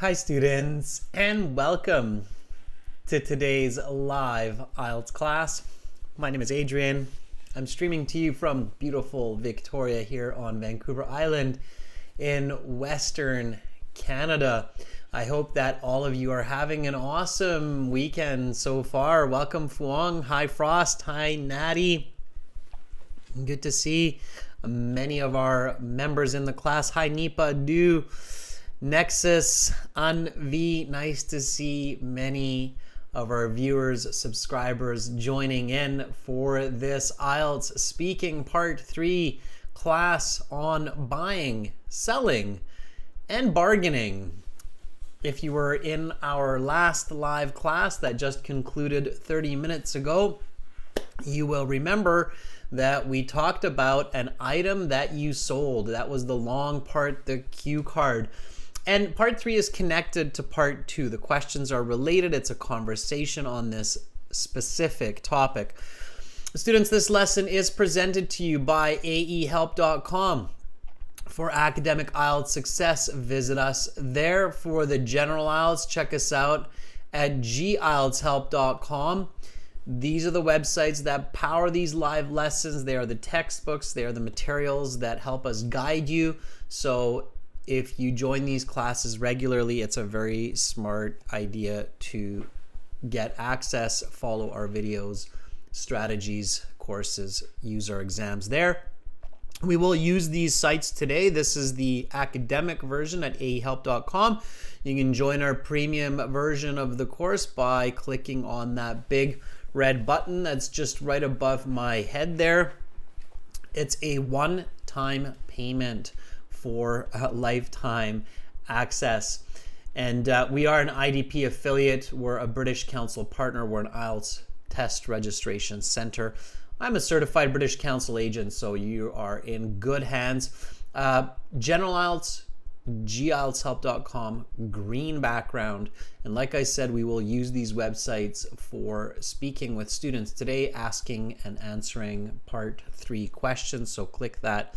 Hi students, and welcome to today's live IELTS class. My name is Adrian. I'm streaming to you from beautiful Victoria here on Vancouver Island in Western Canada. I hope that all of you are having an awesome weekend so far. Welcome Fuang, hi Frost, hi Natty. Good to see many of our members in the class. Hi Nipa, do. Nexus, Anvi, nice to see many of our viewers, subscribers joining in for this IELTS Speaking Part 3 class on buying, selling, and bargaining. If you were in our last live class that just concluded 30 minutes ago, you will remember that we talked about an item that you sold. That was the long part, the cue card. And part 3 is connected to part 2. The questions are related. It's a conversation on this specific topic. Students, this lesson is presented to you by aehelp.com. For academic IELTS success, visit us there. For the general IELTS, check us out at gieltshelp.com. These are the websites that power these live lessons. They are the textbooks. They are the materials that help us guide you. So if you join these classes regularly, it's a very smart idea to get access, follow our videos, strategies, courses, use our exams there. We will use these sites today. This is the academic version at aehelp.com. You can join our premium version of the course by clicking on that big red button that's just right above my head there. It's a one-time payment for lifetime access. And we are an IDP affiliate. We're a British Council partner. We're an IELTS test registration center. I'm a certified British Council agent, so you are in good hands. General IELTS, gieltshelp.com, green background. And like I said, we will use these websites for speaking with students today, asking and answering part 3 questions. So click that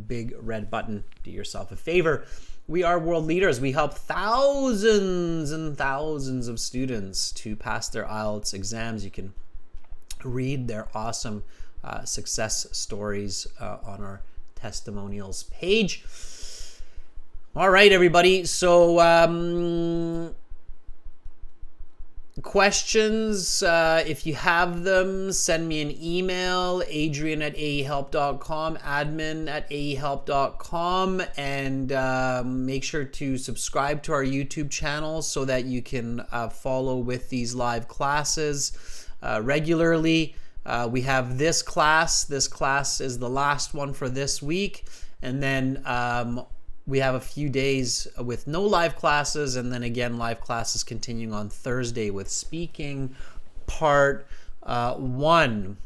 big red button. Do yourself a favor. We are world leaders. We help thousands and thousands of students to pass their IELTS exams. You can read their awesome success stories on our testimonials page. All right, everybody. So questions, if you have them, send me an email, adrian@aehelp.com, admin@aehelp.com, and make sure to subscribe to our YouTube channel so that you can follow with these live classes regularly. We have this class. This class is the last one for this week, and then we have a few days with no live classes, and then again live classes continuing on Thursday with speaking part 1.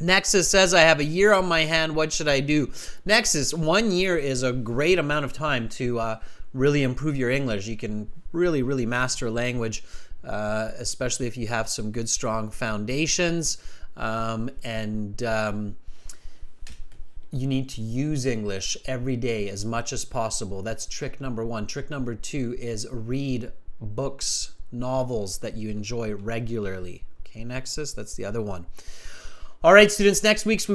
Nexus says, I have a year on my hand. What should I do? Nexus, 1 year is a great amount of time to really improve your English. You can really master a language, especially if you have some good, strong foundations. You need to use English every day as much as possible. That's trick number 1. Trick number 2 is read books, novels that you enjoy regularly. Okay, Nexus, that's the other one. All right, students, next week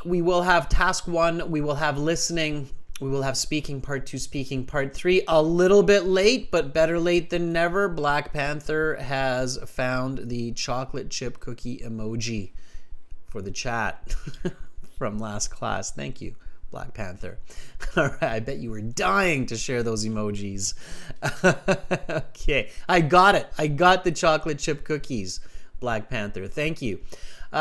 we will have task 1. We will have listening. We will have speaking part 2, speaking part 3. A little bit late, but better late than never. Black Panther has found the chocolate chip cookie emoji for the chat. From last class. Thank you, Black Panther. All right, I bet you were dying to share those emojis. Okay, I got it. I got the chocolate chip cookies, Black Panther. Thank you.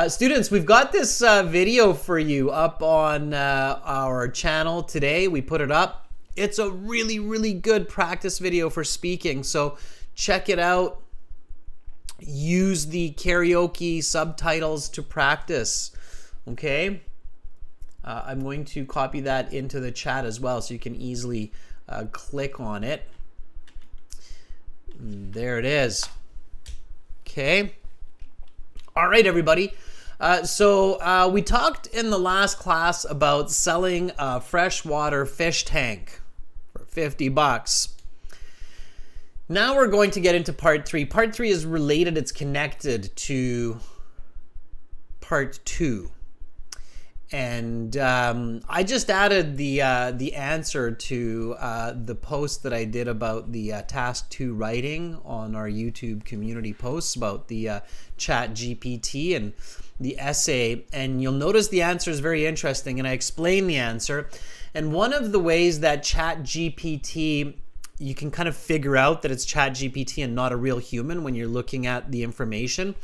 Students, we've got this video for you up on our channel today. We put it up. It's a really good practice video for speaking, so check it out. Use the karaoke subtitles to practice, okay? I'm going to copy that into the chat as well so you can easily click on it. There it is. Okay. All right, everybody. So we talked in the last class about selling a freshwater fish tank. $50. Now we're going to get into part 3. Part 3 is related, it's connected to part 2. And I just added the answer to the post that I did about the task 2 writing on our YouTube community posts about the Chat GPT and the essay. And you'll notice the answer is very interesting, and I explain the answer. And one of the ways that Chat GPT, you can kind of figure out that it's Chat GPT and not a real human when you're looking at the information,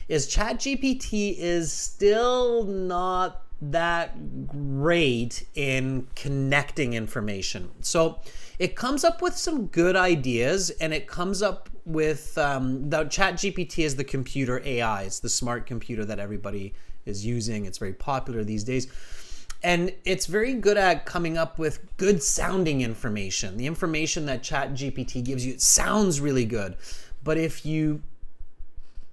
is Chat GPT is still not that great in connecting information. So it comes up with some good ideas, and it comes up with the Chat GPT is the computer AI. It's the smart computer that everybody is using. It's very popular these days. And it's very good at coming up with good sounding information. The information that Chat GPT gives you, it sounds really good. But if you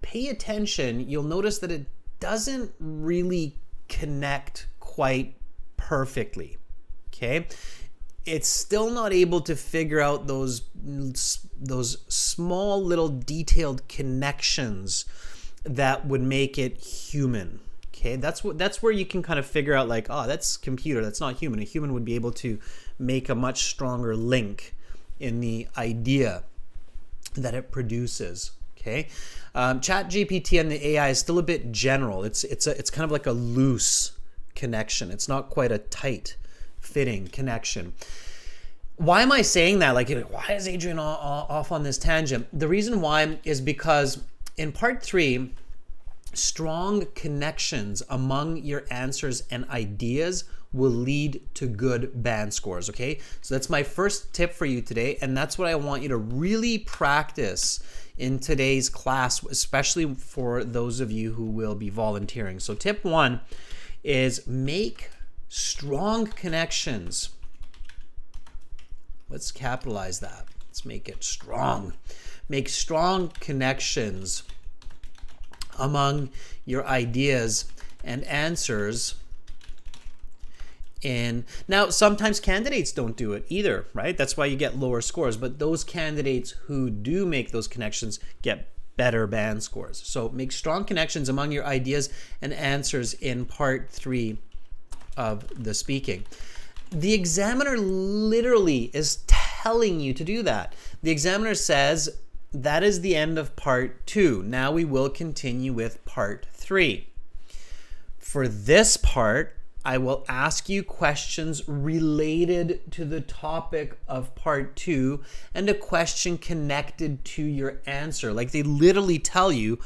pay attention, you'll notice that it doesn't really connect quite perfectly. Okay? It's still not able to figure out those small little detailed connections that would make it human. Okay, that's where you can kind of figure out, like, oh, that's computer, that's not human. A human would be able to make a much stronger link in the idea that it produces. Okay, Chat GPT and the AI is still a bit general. It's kind of like a loose connection. It's not quite a tight fitting connection. Why am I saying that? Like, why is Adrian off on this tangent? The reason why is because in part 3, strong connections among your answers and ideas will lead to good band scores, okay? So that's my first tip for you today, and that's what I want you to really practice in today's class, especially for those of you who will be volunteering. So tip 1 is make strong connections. Let's capitalize that. Let's make it strong. Make strong connections among your ideas and answers. And now sometimes candidates don't do it either, right? That's why you get lower scores. But those candidates who do make those connections get better band scores. So make strong connections among your ideas and answers in part 3 of the speaking. The examiner literally is telling you to do that. The examiner says, that is the end of part 2. Now we will continue with part 3. For this part, I will ask you questions related to the topic of part 2 and a question connected to your answer. Like, they literally tell you,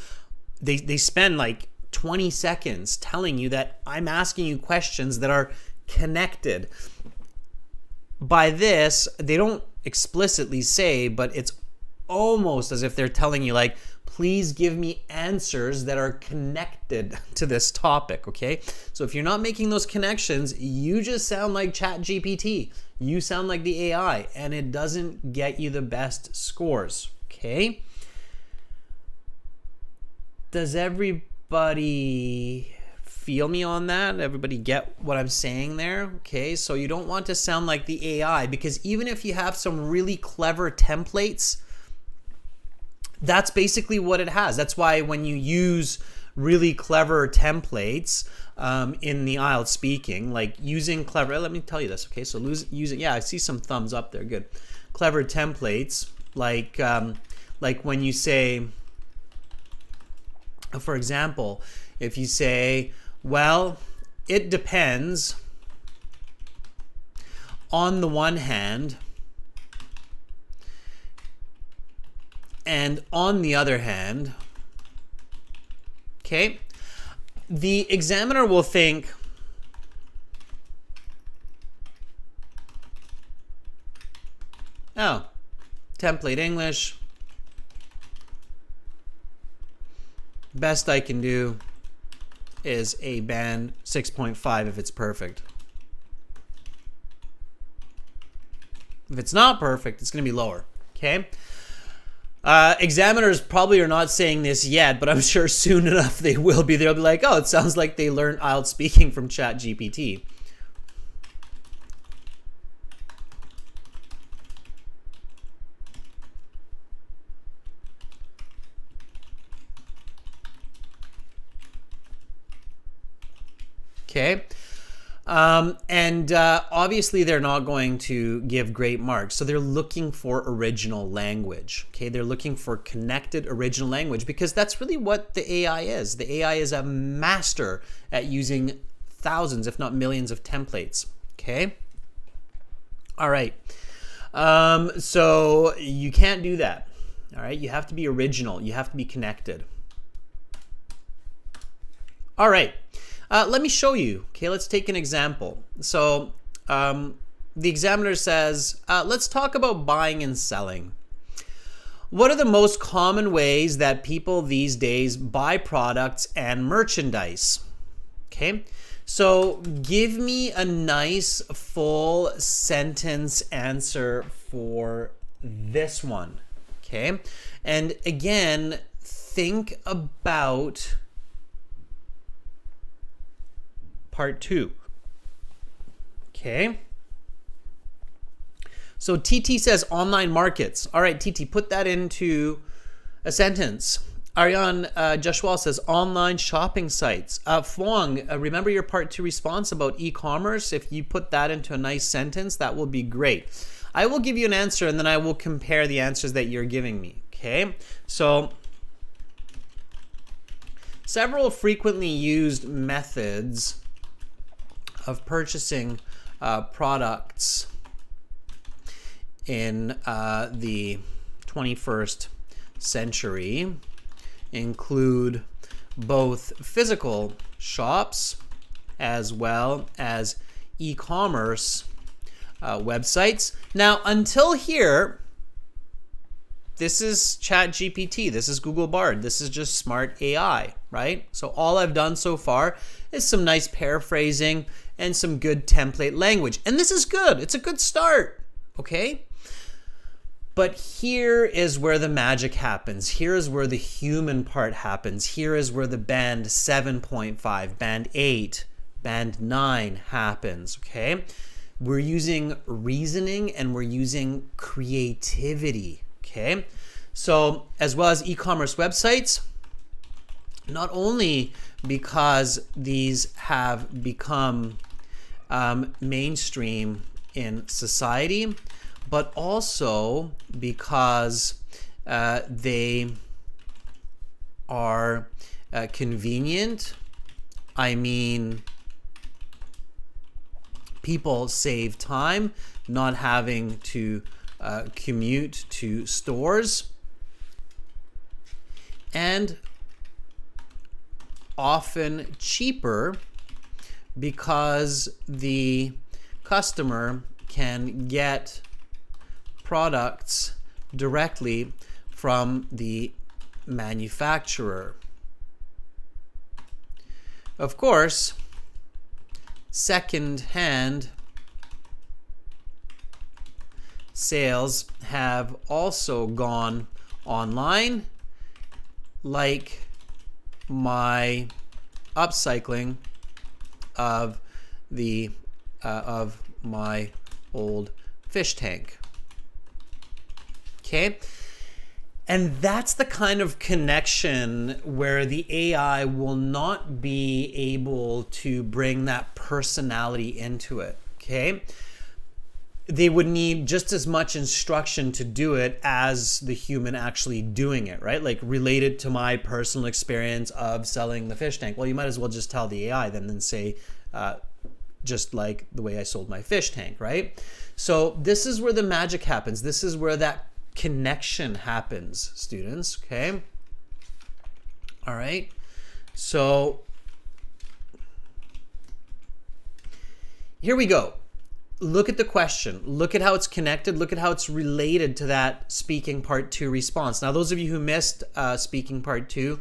they spend like 20 seconds telling you that I'm asking you questions that are connected. By this, they don't explicitly say, but it's almost as if they're telling you, like, please give me answers that are connected to this topic, okay? So if you're not making those connections, you just sound like Chat GPT. You sound like the AI, and it doesn't get you the best scores, okay? Does everybody feel me on that? Everybody get what I'm saying there? Okay, so you don't want to sound like the AI, because even if you have some really clever templates, that's basically what it has. That's why when you use really clever templates in the IELTS speaking, like using clever, let me tell you this, okay? So using, yeah, I see some thumbs up there, good. Clever templates, like when you say, for example, if you say, well, it depends. On the one hand, and on the other hand, okay, the examiner will think, oh, template English, best I can do is a band 6.5 if it's perfect. If it's not perfect, it's going to be lower, okay? Examiners probably are not saying this yet, but I'm sure soon enough they will be. They'll be like, oh, it sounds like they learned IELTS speaking from Chat GPT. Okay. Obviously they're not going to give great marks. So they're looking for original language. Okay, they're looking for connected original language because that's really what the AI is. The AI is a master at using thousands, if not millions of templates. Okay. All right. So you can't do that. All right. You have to be original. You have to be connected. All right. Let me show you. Okay, let's take an example. So the examiner says, let's talk about buying and selling. What are the most common ways that people these days buy products and merchandise? Okay, so give me a nice full sentence answer for this one. Okay, and again, think about part 2. Okay. So TT says online markets. All right, TT, put that into a sentence. Ariane Joshua says online shopping sites. Fuang, remember your part 2 response about e-commerce? If you put that into a nice sentence, that will be great. I will give you an answer and then I will compare the answers that you're giving me. Okay. So several frequently used methods of purchasing products in the 21st century include both physical shops as well as e-commerce websites. Now, until here, this is ChatGPT, this is Google Bard, this is just smart AI, right? So all I've done so far is some nice paraphrasing and some good template language. And this is good. It's a good start, okay? But here is where the magic happens. Here is where the human part happens. Here is where the band 7.5, band 8, band 9 happens, okay? We're using reasoning and we're using creativity, okay? So as well as e-commerce websites, not only because these have become mainstream in society, but also because they are convenient. I mean, people save time not having to commute to stores, and often cheaper because the customer can get products directly from the manufacturer. Of course, second-hand sales have also gone online, like my upcycling of my old fish tank. Okay, and that's the kind of connection where the AI will not be able to bring that personality into it. Okay, they would need just as much instruction to do it as the human actually doing it, right? Like related to my personal experience of selling the fish tank. Well, you might as well just tell the AI then and say, just like the way I sold my fish tank, right? So this is where the magic happens. This is where that connection happens, students, okay? All right. So here we go. Look at the question. Look at how it's connected. Look at how it's related to that speaking part 2 response. Now, those of you who missed speaking part 2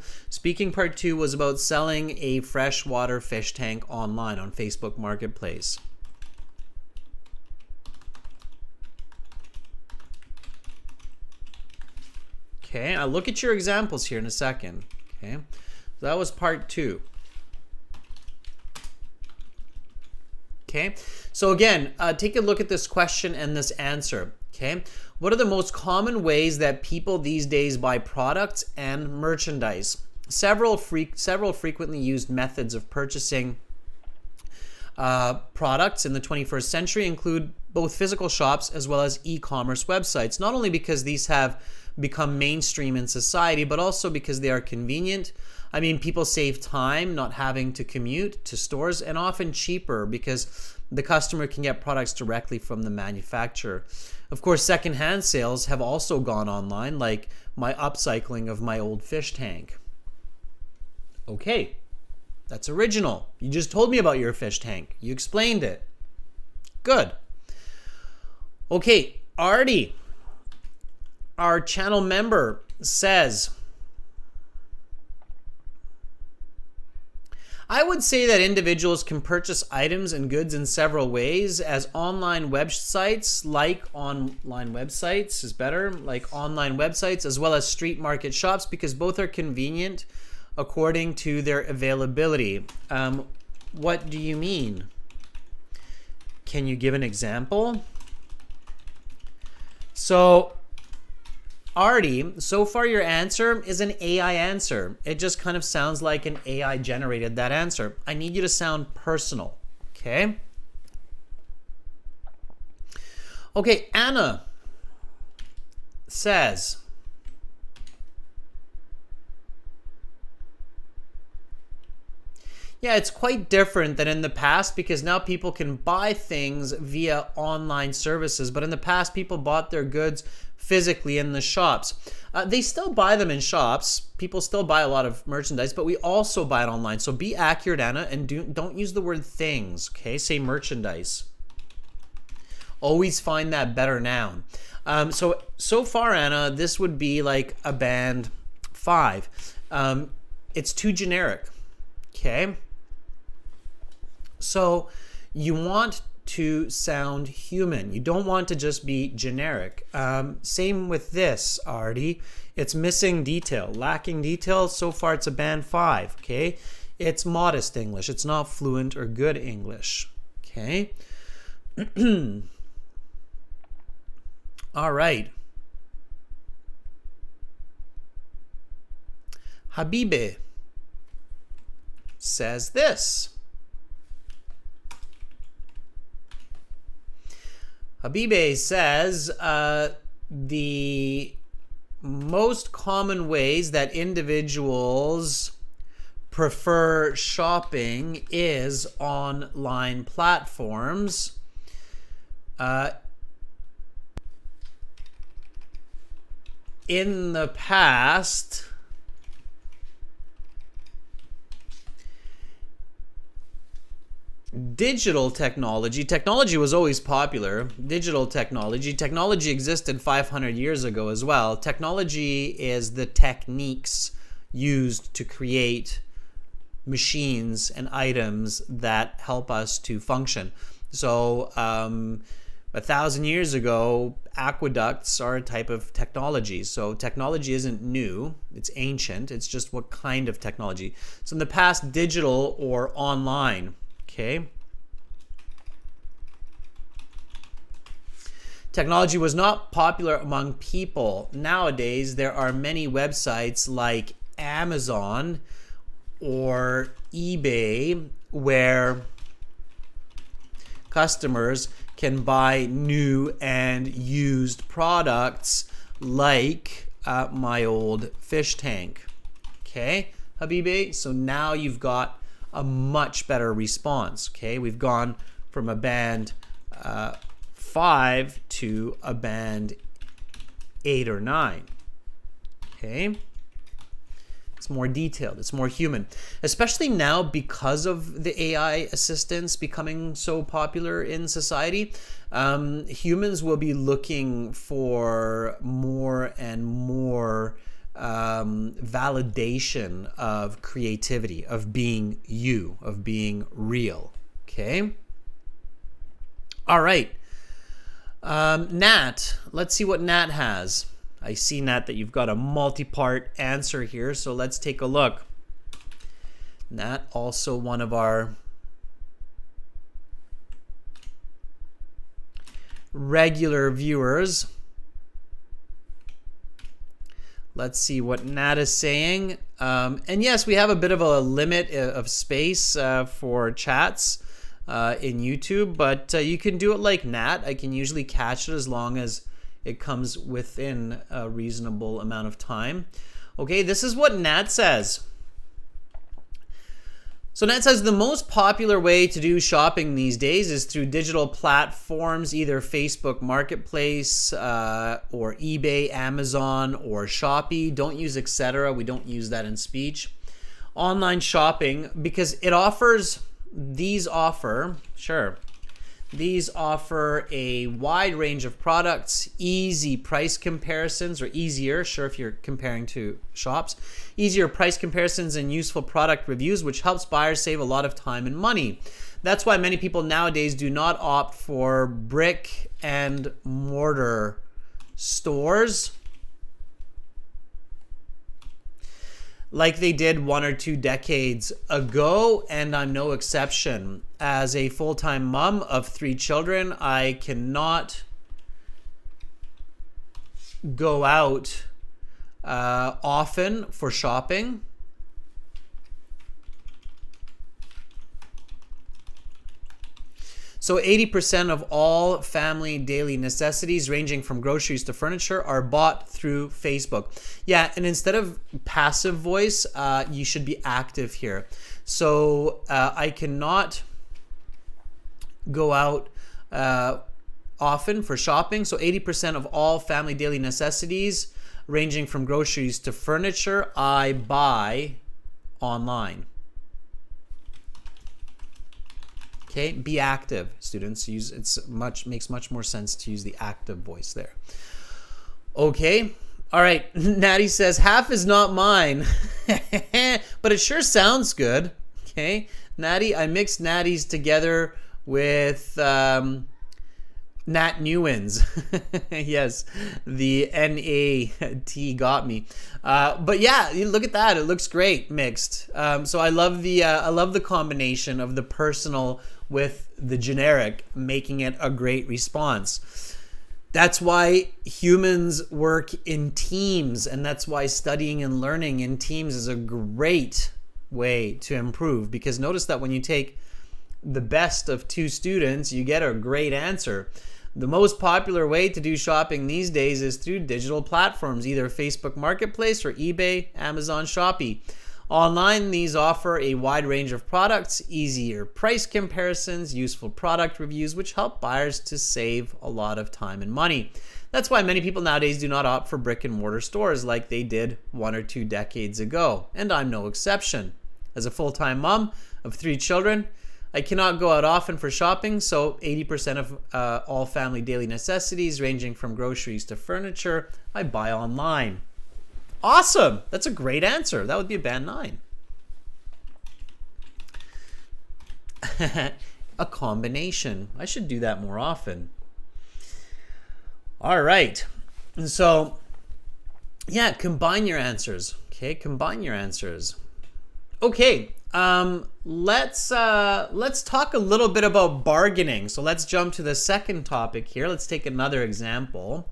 was about selling a freshwater fish tank online on Facebook Marketplace. Okay, I'll look at your examples here in a second. Okay, so that was part 2. Okay, so again, take a look at this question and this answer. Okay, what are the most common ways that people these days buy products and merchandise? Several frequently used methods of purchasing products in the 21st century include both physical shops as well as e-commerce websites, not only because these have become mainstream in society, but also because they are convenient. I mean, people save time not having to commute to stores, and often cheaper because the customer can get products directly from the manufacturer. Of course, secondhand sales have also gone online, like my upcycling of my old fish tank. Okay, that's original. You just told me about your fish tank. You explained it. Good. Okay, Artie, our channel member, says, I would say that individuals can purchase items and goods in several ways, as online websites, as well as street market shops, because both are convenient according to their availability. What do you mean? Can you give an example? So, Artie, so far your answer is an AI answer. It just kind of sounds like an AI generated that answer. I need you to sound personal, okay? Okay, Anna says, yeah, it's quite different than in the past because now people can buy things via online services. But in the past, people bought their goods physically in the shops. They still buy them in shops. People still buy a lot of merchandise, but we also buy it online. So be accurate, Anna, and don't use the word things, okay? Say merchandise. Always find that better noun. So far, Anna, this would be like a band 5. It's too generic, okay? So you want to sound human. You don't want to just be generic. Same with this, Artie. It's missing detail, lacking detail. So far, it's a band 5, okay? It's modest English. It's not fluent or good English, okay? All right. Habibe says this. Habibe says the most common ways that individuals prefer shopping is online platforms. In the past, digital technology was always popular. Digital technology existed 500 years ago as well. Technology is the techniques used to create machines and items that help us to function. So 1,000 years ago, aqueducts are a type of technology. So technology isn't new, it's ancient, it's just what kind of technology. So in the past, digital or online. Okay. Technology was not popular among people. Nowadays, there are many websites like Amazon or eBay where customers can buy new and used products like my old fish tank. Okay, Habibi? So now you've got a much better response. Okay, we've gone from a band 5 to a band 8 or 9. Okay, it's more detailed, it's more human, especially now because of the AI assistants becoming so popular in society. Humans will be looking for more and more validation of creativity, of being you, of being real. Okay. All right. Nat, let's see what Nat has. I see, Nat, that you've got a multi-part answer here, so let's take a look. Nat, also one of our regular viewers. Let's see what Nat is saying. And yes, we have a bit of a limit of space for chats. in YouTube, but you can do it like Nat. I can usually catch it as long as it comes within a reasonable amount of time. Okay, this is what Nat says. So Nat says the most popular way to do shopping these days is through digital platforms, either Facebook Marketplace or eBay, Amazon, or Shopee. Don't use etc. We don't use that in speech. Online shopping, because it offers, these offer a wide range of products, easy price comparisons, or easier, sure, if you're comparing to shops, easier price comparisons and useful product reviews, which helps buyers save a lot of time and money. That's why many people nowadays do not opt for brick and mortar stores like they did 1 or 2 decades ago, and I'm no exception. As a full-time mom of 3 children, I cannot go out often for shopping. So 80% of all family daily necessities, ranging from groceries to furniture, are bought through Facebook. Yeah, and instead of passive voice, you should be active here. So I cannot go out often for shopping. So 80% of all family daily necessities, ranging from groceries to furniture, I buy online. Okay, be active, students. Makes much more sense to use the active voice there. Okay, all right. Natty says half is not mine, but it sure sounds good. Okay, Natty, I mixed Natties together with Nat Newens. Yes, the N-A-T got me. But yeah, look at that. It looks great mixed. So I love the combination of the personal with the generic, making it a great response. That's why humans work in teams, and that's why studying and learning in teams is a great way to improve, because notice that when you take the best of 2 students, you get a great answer. The most popular way to do shopping these days is through digital platforms, either Facebook Marketplace or eBay, Amazon, Shopee. Online, these offer a wide range of products, easier price comparisons, useful product reviews, which help buyers to save a lot of time and money. That's why many people nowadays do not opt for brick and mortar stores like they did 1 or 2 decades ago, and I'm no exception. As a full-time mom of 3 children, I cannot go out often for shopping, so 80% of all family daily necessities, ranging from groceries to furniture, I buy online. Awesome! That's a great answer. That would be a band 9. A combination. I should do that more often. All right. So, yeah, combine your answers. Okay, combine your answers. Okay. Let's talk a little bit about bargaining. So let's jump to the second topic here. Let's take another example.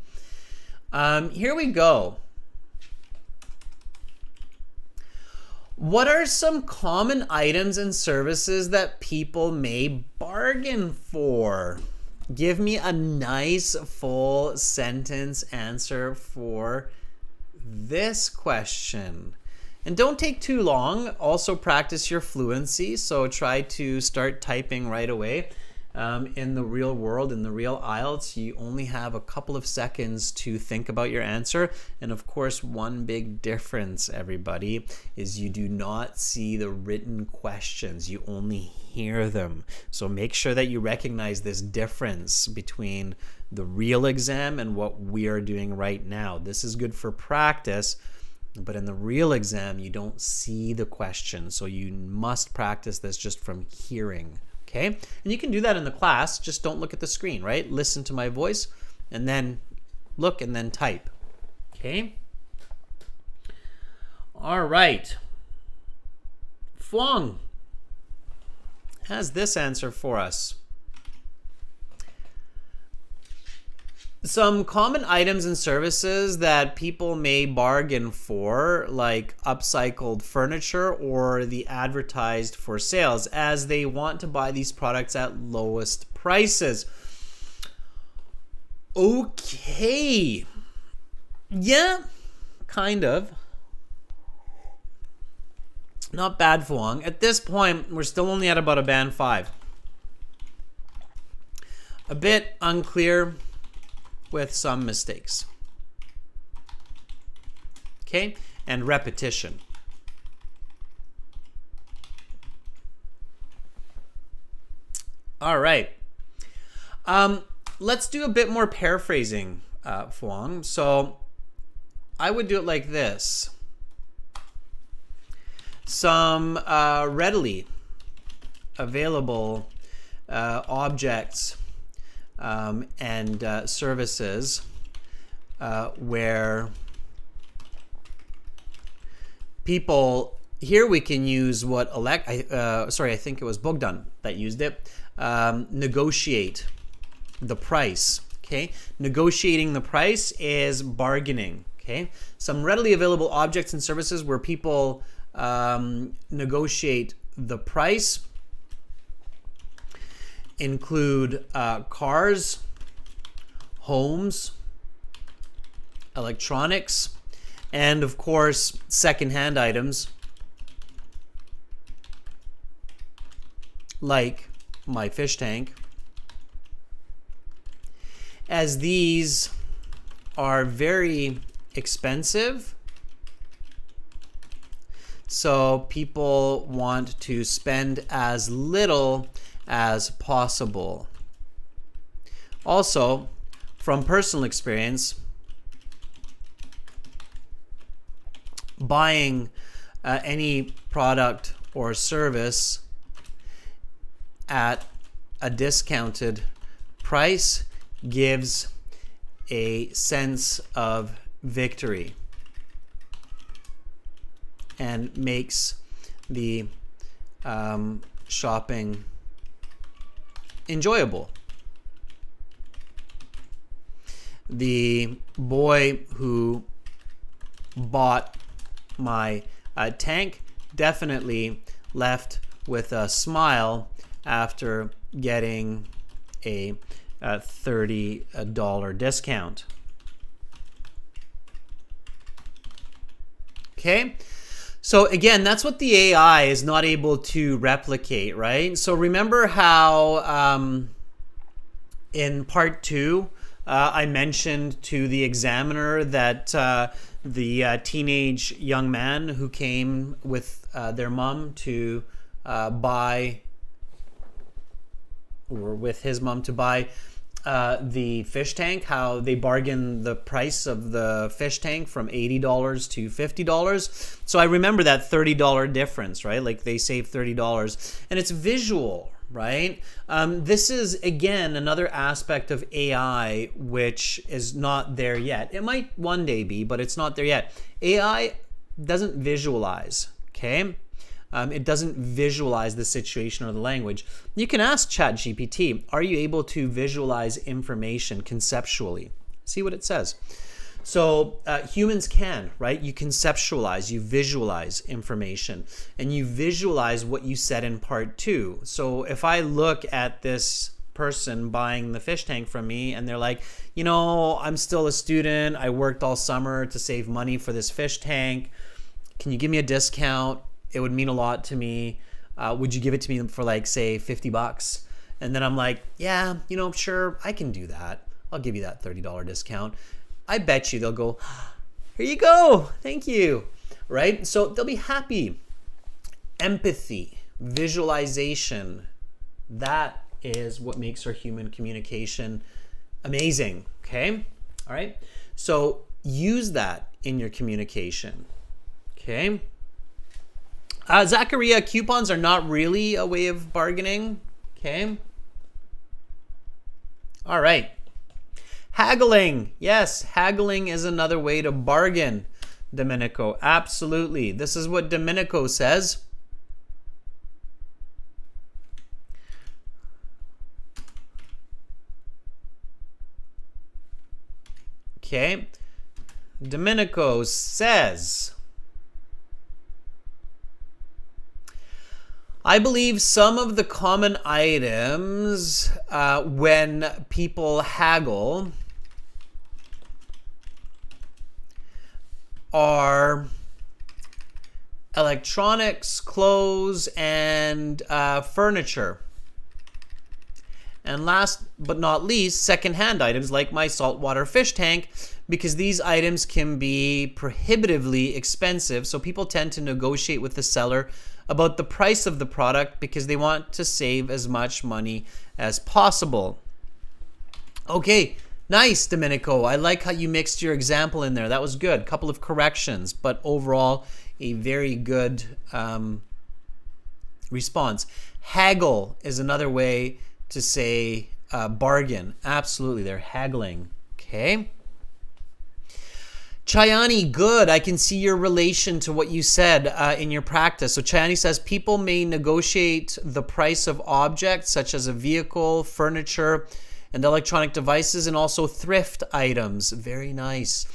Here we go. What are some common items and services that people may bargain for? Give me a nice full sentence answer for this question. And don't take too long. Also practice your fluency. So try to start typing right away. In the real world, in the real IELTS, you only have a couple of seconds to think about your answer. And of course, one big difference, everybody, is you do not see the written questions. You only hear them. So make sure that you recognize this difference between the real exam and what we are doing right now. This is good for practice. But in the real exam, you don't see the question. So you must practice this just from hearing. Okay? And you can do that in the class. Just don't look at the screen, right? Listen to my voice and then look and then type. Okay? All right. Fwang has this answer for us. Some common items and services that people may bargain for, like upcycled furniture or the advertised for sales, as they want to buy these products at lowest prices. Okay. Yeah, kind of. Not bad, Fuang. At this point, we're still only at about a band 5. A bit unclear with some mistakes. Okay, and repetition. All right. Let's do a bit more paraphrasing, Fuang. So I would do it like this. Some readily available objects and services where people, here we can use what I think it was Bogdan that used it, negotiate the price. Okay, negotiating the price is bargaining. Okay, some readily available objects and services where people negotiate the price include cars, homes, electronics, and of course secondhand items like my fish tank, as these are very expensive. So people want to spend as little as possible. Also, from personal experience, buying any product or service at a discounted price gives a sense of victory and makes the shopping enjoyable. The boy who bought my tank definitely left with a smile after getting a $30 discount. Okay, so again, that's what the AI is not able to replicate, right? So remember how in part 2 I mentioned to the examiner that the teenage young man who came with their mom to buy, or with his mom to buy the fish tank, how they bargained the price of the fish tank from $80 to $50. So I remember that $30 difference, right? Like they saved $30, and it's visual, right? This is, again, another aspect of AI which is not there yet. It might one day be, but it's not there yet. AI doesn't visualize, okay? It doesn't visualize the situation or the language. You can ask ChatGPT, are you able to visualize information conceptually? See what it says. So humans can, right? You conceptualize, you visualize information, and you visualize what you said in part 2. So if I look at this person buying the fish tank from me and they're like, you know, I'm still a student, I worked all summer to save money for this fish tank, can you give me a discount? It would mean a lot to me. Would you give it to me for, like, say, $50? And then I'm like, yeah, you know, sure, I can do that. I'll give you that $30 discount. I bet you they'll go, here you go, thank you, right? So they'll be happy. Empathy, visualization, that is what makes our human communication amazing, okay? All right, so use that in your communication, okay? Zachariah, coupons are not really a way of bargaining, okay? All right. Haggling. Yes, haggling is another way to bargain, Domenico. Absolutely. This is what Domenico says. Okay. Domenico says, I believe some of the common items when people haggle are electronics, clothes, and furniture. And last but not least, secondhand items like my saltwater fish tank, because these items can be prohibitively expensive. So people tend to negotiate with the seller about the price of the product because they want to save as much money as possible. Okay, nice, Domenico. I like how you mixed your example in there. That was good. Couple of corrections, but overall, a very good response. Haggle is another way to say bargain. Absolutely, they're haggling. Okay. Chayani, good. I can see your relation to what you said in your practice. So Chayani says people may negotiate the price of objects such as a vehicle, furniture, and electronic devices, and also thrift items. Very nice.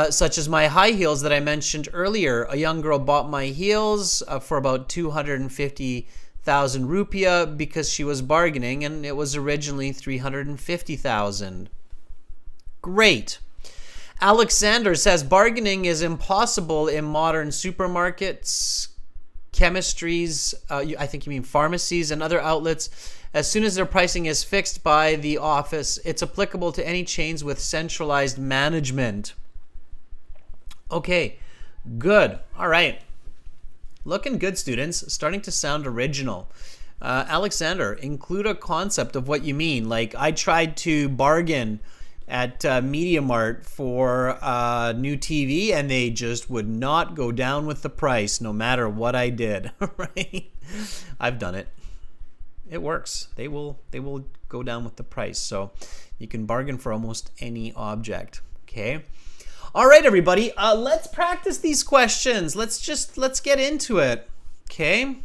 Such as my high heels that I mentioned earlier. A young girl bought my heels for about 250,000 rupiah because she was bargaining, and it was originally 350,000. Great. Alexander says bargaining is impossible in modern supermarkets, chemistries, I think you mean pharmacies, and other outlets. As soon as their pricing is fixed by the office, it's applicable to any chains with centralized management. Okay, good. All right. Looking good, students. Starting to sound original. Alexander, include a concept of what you mean. Like, I tried to bargain at Media Mart for a new TV, and they just would not go down with the price no matter what I did. Right? I've done it. It works. They will go down with the price. So you can bargain for almost any object. Okay. All right, everybody. Let's practice these questions. Let's get into it. Okay.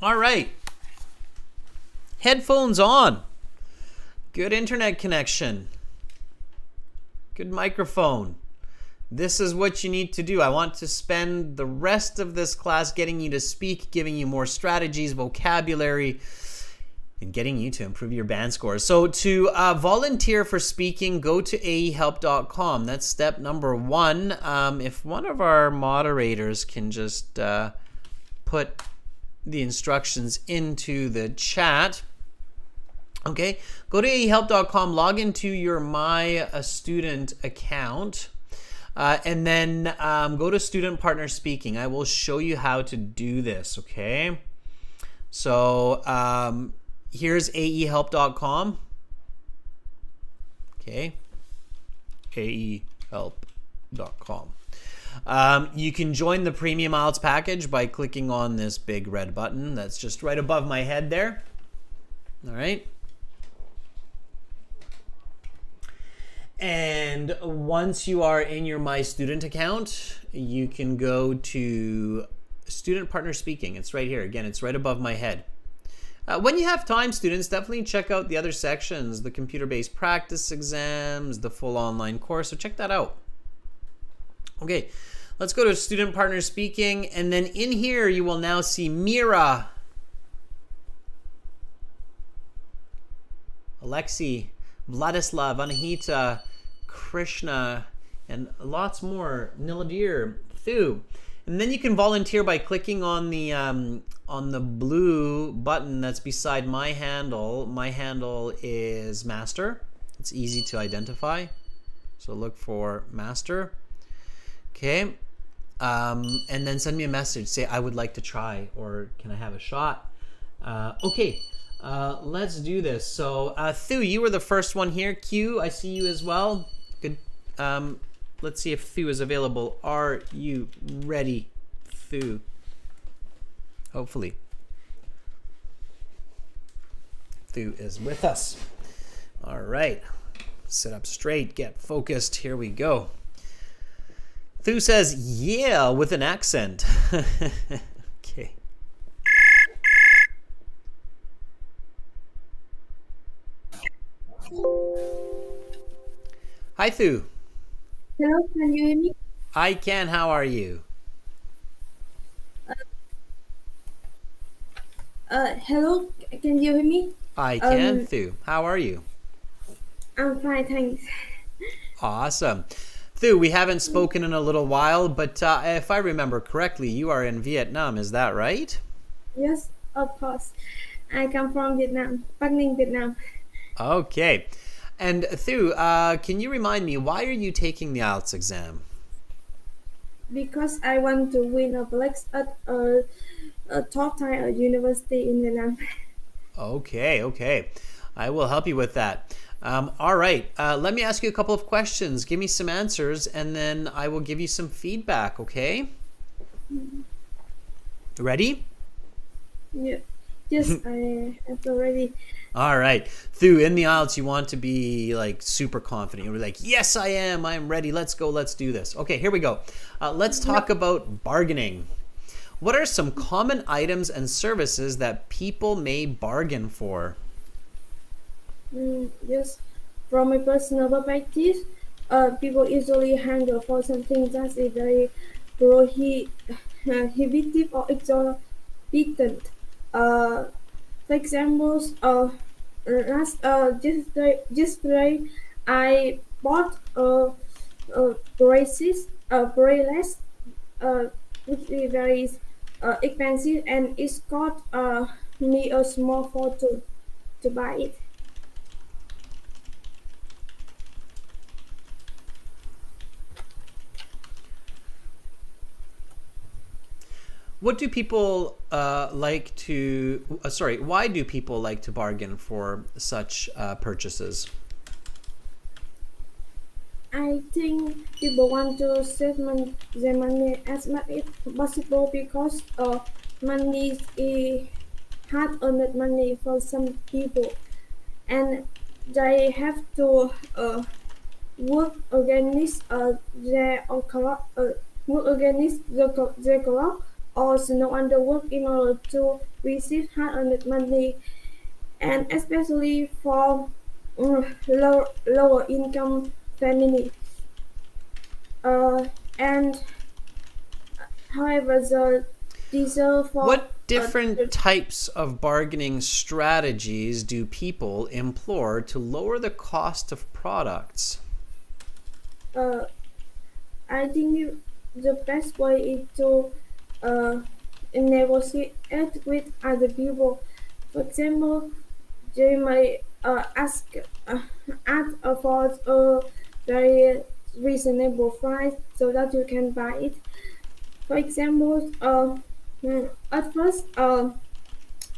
All right. Headphones on. Good internet connection. Good microphone. This is what you need to do. I want to spend the rest of this class getting you to speak, giving you more strategies, vocabulary, and getting you to improve your band scores. So to volunteer for speaking, go to aehelp.com. That's step number 1. If one of our moderators can just put the instructions into the chat. Okay, go to aehelp.com, log into your My Student account, and then go to Student Partner Speaking. I will show you how to do this, okay? So here's aehelp.com. Okay, aehelp.com. You can join the Premium IELTS package by clicking on this big red button that's just right above my head there. All right. And once you are in your My Student account, you can go to Student Partner Speaking. It's right here. Again, it's right above my head. When you have time, students, definitely check out the other sections, the computer-based practice exams, the full online course. So check that out. Okay, let's go to Student Partner Speaking. And then in here, you will now see Mira, Alexi, Vladislav, Anahita, Krishna, and lots more. Niladir, Thu. And then you can volunteer by clicking on the blue button that's beside my handle. My handle is Master. It's easy to identify. So look for Master. Okay. And then send me a message. Say, I would like to try, or can I have a shot? Okay. Let's do this. So, Thu, you were the first one here. Q, I see you as well. Good. Let's see if Thu is available. Are you ready, Thu? Hopefully. Thu is with us. All right. Sit up straight. Get focused. Here we go. Thu says, yeah, with an accent. Okay. Hi, Thu. Hello, can you hear me? I can. How are you? Hello, can you hear me? I can, Um, Thu. How are you? I'm fine, thanks. Awesome. Thu, we haven't spoken in a little while, but if I remember correctly, you are in Vietnam. Is that right? Yes, of course. I come from Vietnam, Bắc Ninh, Vietnam, Okay. And Thu, can you remind me, why are you taking the IELTS exam? because I want to win a place at a top tier university in Vietnam. Okay, okay. I will help you with that. All right. Let me ask you a couple of questions. Give me some answers, and then I will give you some feedback, okay? Ready? Yeah. Yes, I have already. All right. Thu, in the IELTS, you want to be like super confident. You're like, yes, I am. I am ready. Let's go. Let's do this. Okay, here we go. Let's talk Yep. about bargaining. What are some common items and services that people may bargain for? Yes, from my personal perspective, people usually handle for something that is very prohibitive or exorbitant. Uh, For example, yesterday I bought bracelet, which is very expensive, and it's got me a small fortune to buy it. What do people like to, sorry, why do people like to bargain for such purchases? I think people want to save their money as much as possible because money is hard-earned money for some people, and they have to work against work against their clock or no other work in order to receive hard-earned money, and especially for lower income family. And however, the diesel for What different types of bargaining strategies do people employ to lower the cost of products? uh, I think the best way is to uh, negotiate with other people. For example, they might ask for a very reasonable price so that you can buy it. For example, at first,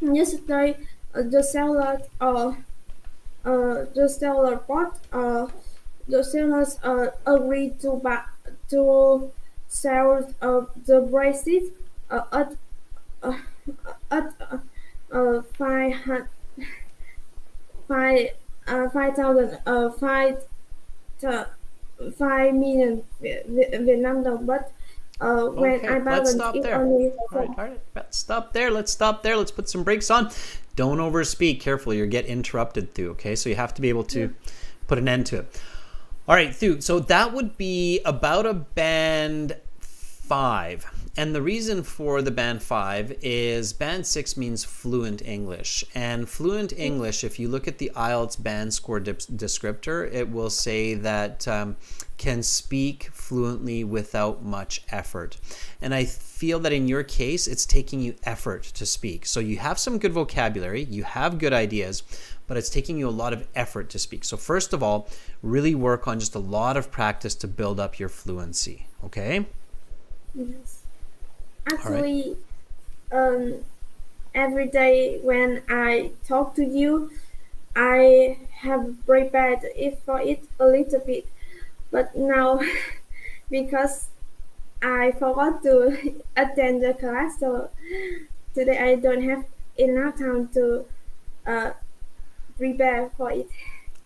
yesterday the seller bought the sellers agreed to sell the bracelet at uh, at 5,000 uh, 5 million Vietnam đồng, but when I Okay, let's bargained stop it there. only All right, for all right. Let's stop there. Let's stop there. Let's put some brakes on. Don't overspeak. Careful, you get interrupted, Thu. Okay, so you have to be able to put an end to it. All right, Thu. So that would be about a band 5. And the reason for the band 5 is band 6 means fluent English. And fluent English, if you look at the IELTS band score descriptor, it will say that can speak fluently without much effort. And I feel that in your case, it's taking you effort to speak. So you have some good vocabulary, you have good ideas, but it's taking you a lot of effort to speak. So first of all, really work on just a lot of practice to build up your fluency. Okay? yes. All right. Actually, um, every day when I talk to you, I have prepared it for it a little bit, but now because I forgot to attend the class, so today I don't have enough time to uh, prepare for it.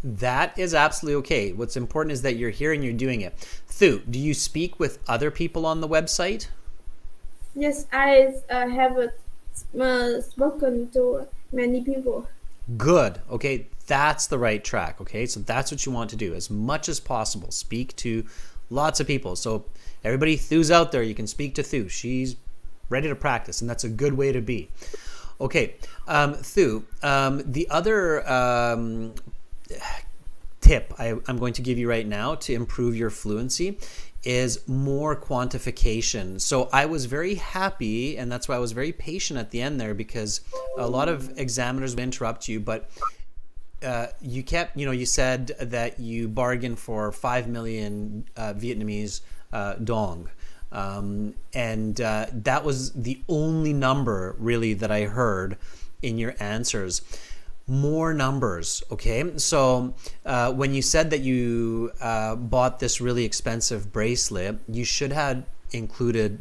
That is absolutely okay. What's important is that you're here and you're doing it. Thu, do you speak with other people on the website? Yes, I have spoken to many people. Good. Okay. That's the right track, okay? So that's what you want to do as much as possible. Speak to lots of people. So everybody, Thu's out there, you can speak to Thu. She's ready to practice, and that's a good way to be. Okay, Thu, the other tip I'm going to give you right now to improve your fluency is more quantification. So I was very happy, and that's why I was very patient at the end there, because a lot of examiners would interrupt you, but you kept, you said that you bargained for 5 million Vietnamese dong. And that was the only number really that I heard in your answers. More numbers, okay? So when you said that you bought this really expensive bracelet, you should have included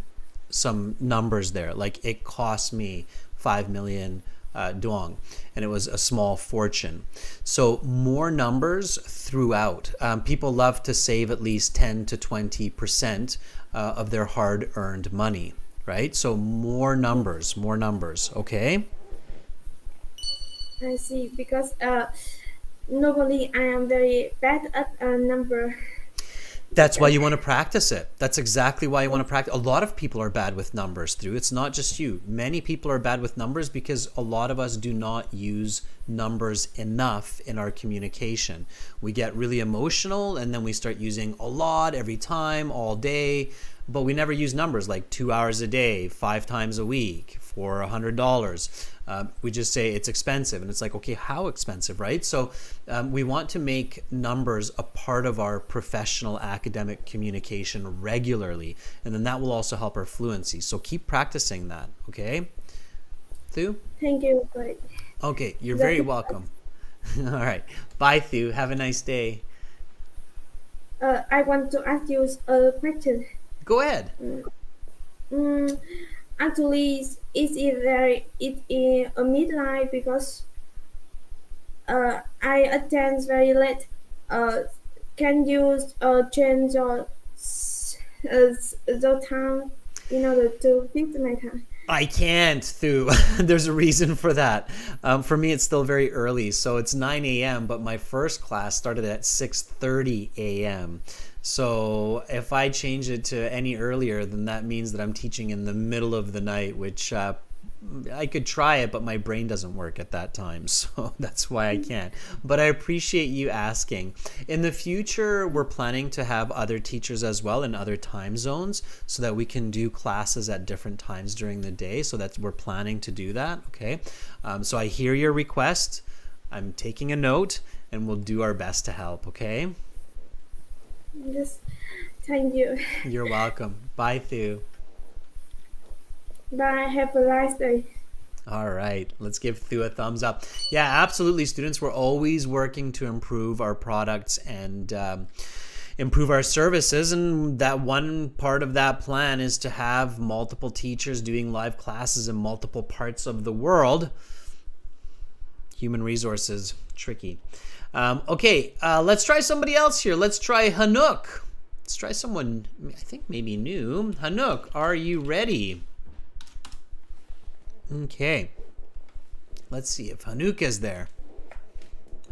some numbers there, like it cost me 5 million dong, and it was a small fortune. So more numbers throughout. People love to save at least 10 to 20% of their hard-earned money, right? So more numbers, okay? I see. Because normally I am very bad at a number. That's why you want to practice it. That's exactly why you want to practice. A lot of people are bad with numbers, Thu. It's not just you. Many people are bad with numbers because a lot of us do not use numbers enough in our communication. We get really emotional and then we start using a lot every time, all day, but we never use numbers like 2 hours a day, 5 times a week, for $100. We just say it's expensive, and it's like, okay, how expensive, right? So we want to make numbers a part of our professional academic communication regularly, and then that will also help our fluency. So keep practicing that, okay? Thu? Thank you. But Okay, you're very welcome. All right. Bye, Thu. Have a nice day. I want to ask you a question. Go ahead. Actually, is it a midnight because I attend very late. Can you change the time in order to fix my time? I can't, Thu. There's a reason for that. For me, it's still very early, so it's 9 a.m., but my first class started at 6:30 a.m. So if I change it to any earlier, then that means that I'm teaching in the middle of the night, which I could try it, but my brain doesn't work at that time, so that's why I can't. But I appreciate you asking. In the future, we're planning to have other teachers as well in other time zones so that we can do classes at different times during the day. So that's, we're planning to do that, okay? So I hear your request. I'm taking a note, and we'll do our best to help, okay? Yes, thank you. You're welcome. Bye, Thu. Bye. Have a nice day. All right, let's give Thu a thumbs up. Yeah, absolutely, students. We're always working to improve our products and improve our services. And that one part of that plan is to have multiple teachers doing live classes in multiple parts of the world. Human resources, tricky. Okay, let's try somebody else here. Let's try Hanuk. Let's try someone, I think maybe new. Hanuk, are you ready? Okay. Let's see if Hanuk is there.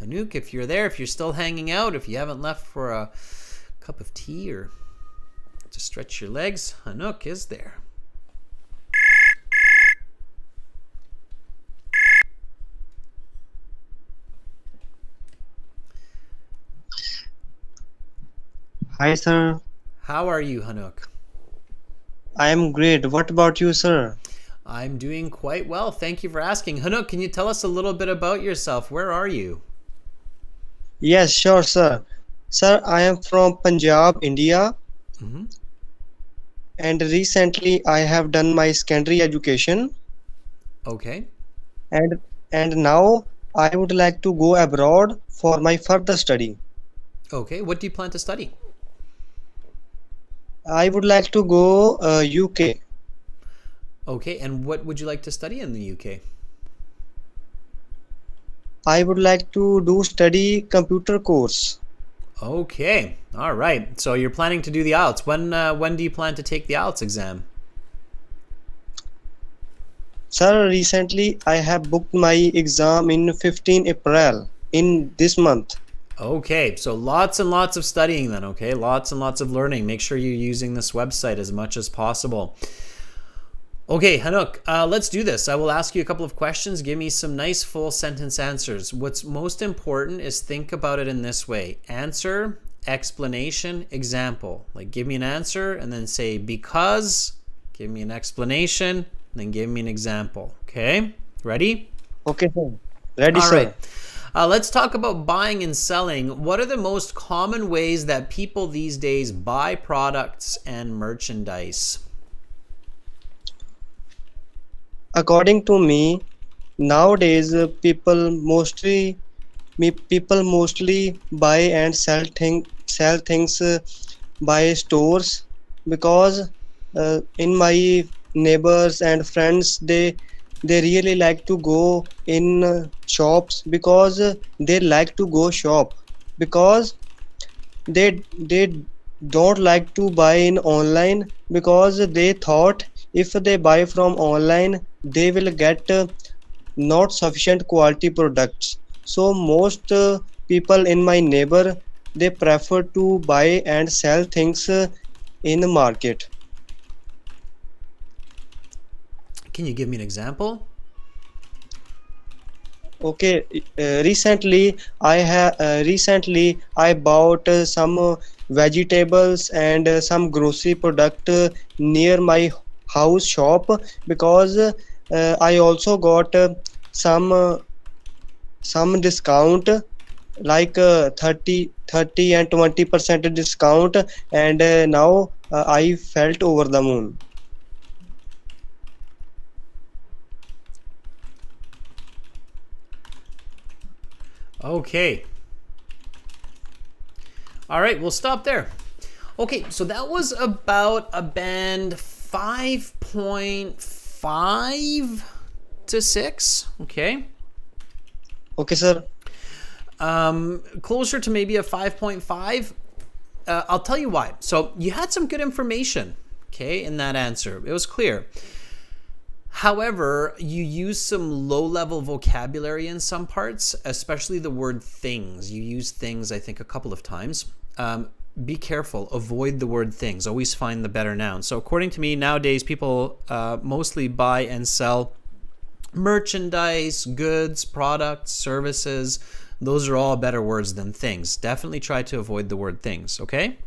Hanuk, if you're there, if you're still hanging out, if you haven't left for a cup of tea or to stretch your legs, Hanuk is there. Hi, sir. How are you, Hanuk? I am great. What about you, sir? I'm doing quite well. Thank you for asking. Hanuk, can you tell us a little bit about yourself? Where are you? Yes, sure, sir. Sir, I am from Punjab, India, Mm-hmm. and recently I have done my secondary education, Okay. and now I would like to go abroad for my further study. Okay. What do you plan to study? I would like to go UK. Okay. And what would you like to study in the UK? I would like to do study computer course. Okay. All right. So you're planning to do the IELTS. When do you plan to take the IELTS exam? Sir, recently I have booked my exam in 15 April. in this month. Okay, so lots and lots of studying then, okay? Lots and lots of learning. Make sure you're using this website as much as possible. Okay, Hanuk, let's do this. I will ask you a couple of questions. Give me some nice full sentence answers. What's most important is think about it in this way. Answer, explanation, example. Like give me an answer and then say because, give me an explanation, and then give me an example. Okay, ready? Okay, sir. Ready, All sir. right. Let's talk about buying and selling. What are the most common ways that people these days buy products and merchandise? According to me, nowadays people mostly buy and sell things by stores because in my neighbors and friends they really like to go in shops because they like to go shop because they don't like to buy in online because they thought if they buy from online they will get not sufficient quality products. So most people in my neighbor they prefer to buy and sell things in the market. Can you give me an example? Okay, recently I bought some vegetables and some grocery product near my house shop because I also got some discount like 30 and 20% discount, and now I felt over the moon. Okay. All right, we'll stop there. Okay, so that was about a band 5.5 to 6. Okay. Okay, sir. Closer to maybe a 5.5. I'll tell you why. So you had some good information, okay, in that answer. It was clear. However, you use some low-level vocabulary in some parts, especially the word things. You use things, I think, a couple of times. Be careful. Avoid the word things. Always find the better noun. So according to me, nowadays, people mostly buy and sell merchandise, goods, products, services. Those are all better words than things. Definitely try to avoid the word things, okay?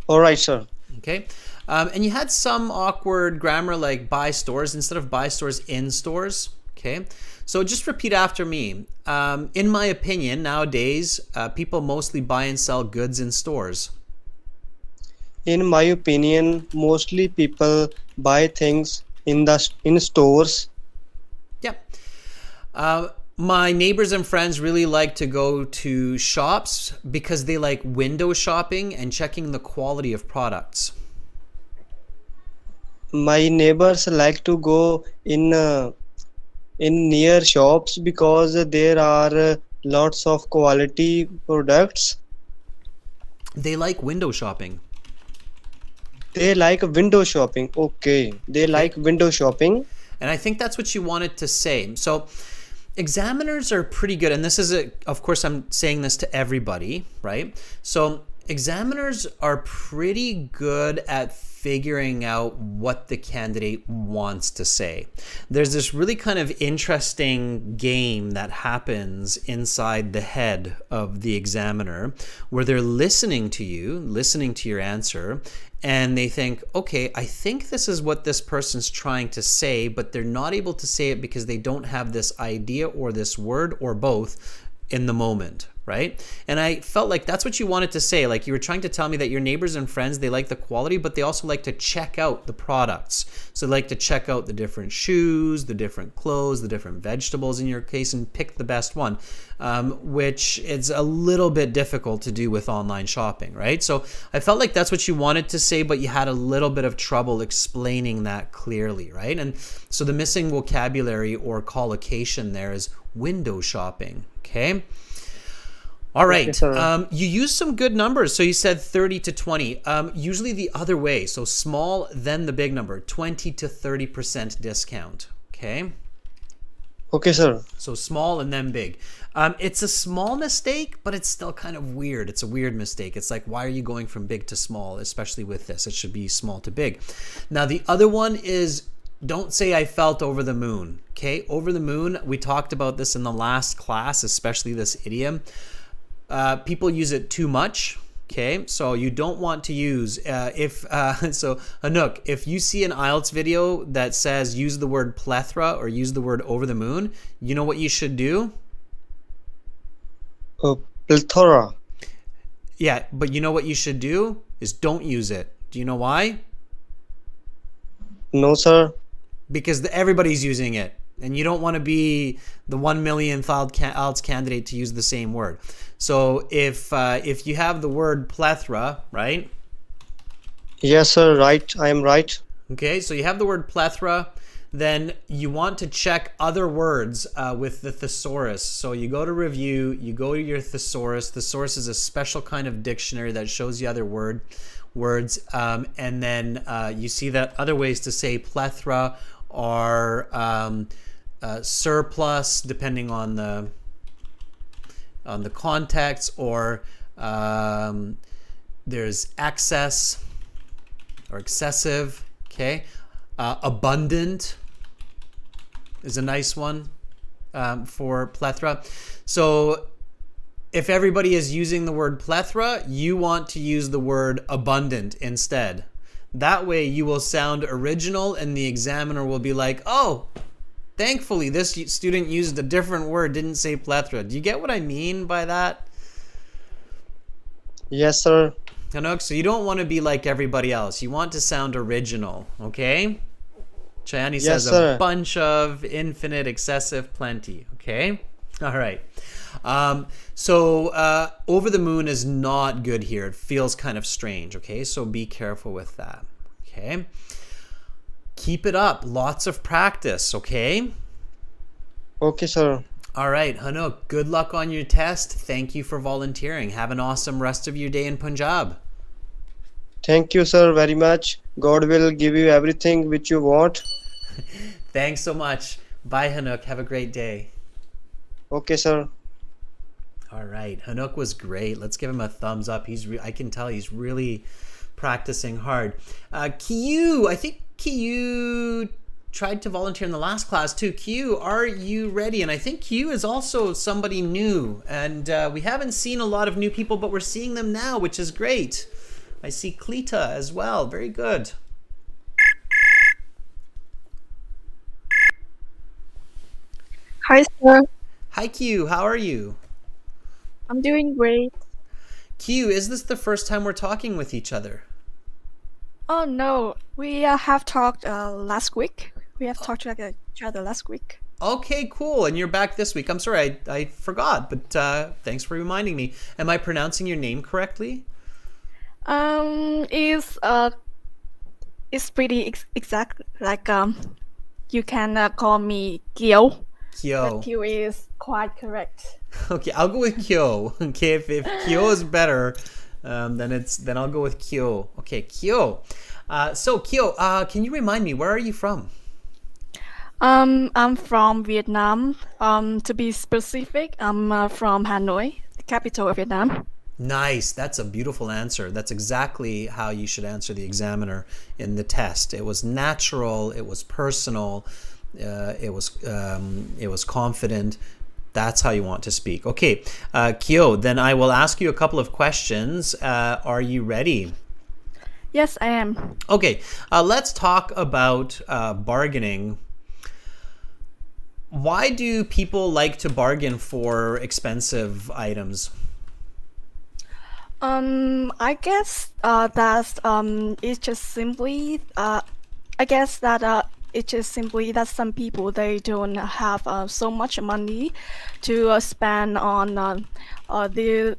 All right, sir. Okay. And you had some awkward grammar like buy stores instead of buy stores in stores. Okay. So just repeat after me. In my opinion, nowadays, people mostly buy and sell goods in stores. In my opinion, mostly people buy things in stores. Yeah. My neighbors and friends really like to go to shops because they like window shopping and checking the quality of products. My neighbors like to go in near shops because there are lots of quality products. They like window shopping. They like window shopping. Okay, they like window shopping. And I think that's what you wanted to say. So examiners are pretty good. And this is, of course, I'm saying this to everybody, right? So examiners are pretty good at figuring out what the candidate wants to say. There's this really kind of interesting game that happens inside the head of the examiner where they're listening to you, listening to your answer, and they think, okay, I think this is what this person's trying to say, but they're not able to say it because they don't have this idea or this word or both in the moment, right? And I felt like that's what you wanted to say. Like you were trying to tell me that your neighbors and friends, they like the quality, but they also like to check out the products. So they like to check out the different shoes, the different clothes, the different vegetables in your case, and pick the best one, which is a little bit difficult to do with online shopping, right? So I felt like that's what you wanted to say, but you had a little bit of trouble explaining that clearly, right? And so the missing vocabulary or collocation there is window shopping, okay? All right. You used some good numbers. So you said 30 to 20. Usually the other way. So small, then the big number, 20 to 30% discount. Okay. Okay, sir. So small and then big. It's a small mistake, but it's still kind of weird. It's a weird mistake. It's like, why are you going from big to small, especially with this? It should be small to big. Now, the other one is don't say I felt over the moon. Okay, over the moon, we talked about this in the last class, especially this idiom. People use it too much. Okay, so you don't want to use so Anouk, if you see an IELTS video that says use the word plethora or use the word over the moon, you know what you should do? Plethora. Yeah, but you know what you should do is don't use it. Do you know why? No, sir. Because everybody's using it, and you don't want to be the 1 millionth IELTS candidate to use the same word. So if you have the word plethora, right? Yes, sir. Right. I am right. Okay, so you have the word plethora, then you want to check other words with the thesaurus. So you go to review, you go to your thesaurus. Thesaurus is a special kind of dictionary that shows you other words, and then you see that other ways to say plethora are surplus, depending on the context, or there's excess or excessive. Okay, abundant is a nice one for plethora. So if everybody is using the word plethora, you want to use the word abundant instead. That way you will sound original, and the examiner will be like, oh, thankfully this student used a different word, didn't say plethora. Do you get what I mean by that? Yes, sir. Anouk, so you don't want to be like everybody else. You want to sound original, okay? Chayani Yes, says sir. a bunch of, infinite, excessive, plenty, okay? All right. So over the moon is not good here. It feels kind of strange, okay? So be careful with that, okay? Keep it up. Lots of practice, okay? Okay, sir. All right, Hanouk, good luck on your test. Thank you for volunteering. Have an awesome rest of your day in Punjab. Thank you, sir, very much. God will give you everything which you want. Thanks so much. Bye, Hanouk. Have a great day. Okay, sir. All right, Hanouk was great. Let's give him a thumbs up. I can tell he's really practicing hard. Kiyu, I think Kiyu tried to volunteer in the last class too. Kiyu, are you ready? And I think Kiyu is also somebody new. And we haven't seen a lot of new people, but we're seeing them now, which is great. I see Klita as well. Very good. Hi, sir. Hi, Kiyu. How are you? I'm doing great. Kiyu, is this the first time we're talking with each other? Oh no, we have talked last week. We have talked to each other last week. Okay, cool. And you're back this week. I'm sorry, I forgot, but thanks for reminding me. Am I pronouncing your name correctly? It's pretty exact. Like you can call me Kyo. Kyo. But Kyo is quite correct. Okay, I'll go with Kyo. Okay, if Kyo is better, then I'll go with Kyo. Okay, Kyo. So Kyo, can you remind me, where are you from? I'm from Vietnam. To be specific, I'm from Hanoi, the capital of Vietnam. Nice. That's a beautiful answer. That's exactly how you should answer the examiner in the test. It was natural. It was personal. It was confident. That's how you want to speak. Okay, Kyo, then I will ask you a couple of questions. Are you ready? Yes, I am. Okay, let's talk about bargaining. Why do people like to bargain for expensive items? I guess that's it's just simply I guess that it's just simply that some people they don't have so much money to spend on the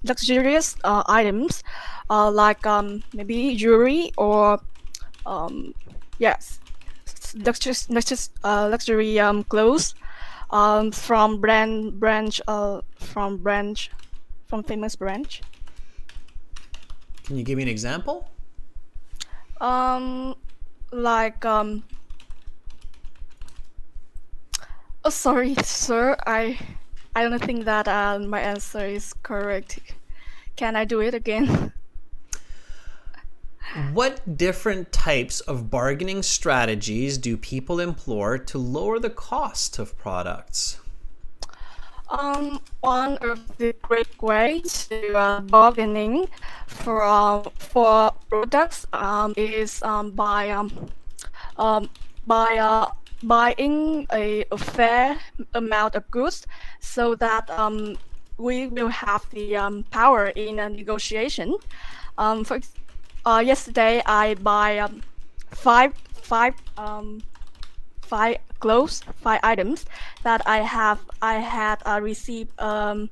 luxurious items like maybe jewelry or yes luxury clothes from from famous branch. Can you give me an example? Like Oh, sorry, sir. I don't think that my answer is correct. Can I do it again? What different types of bargaining strategies do people employ to lower the cost of products? One of the great ways to bargaining for products is um, by buying a fair amount of goods, so that we will have the power in a negotiation. Yesterday I buy five five five clothes, 5 items that I had received a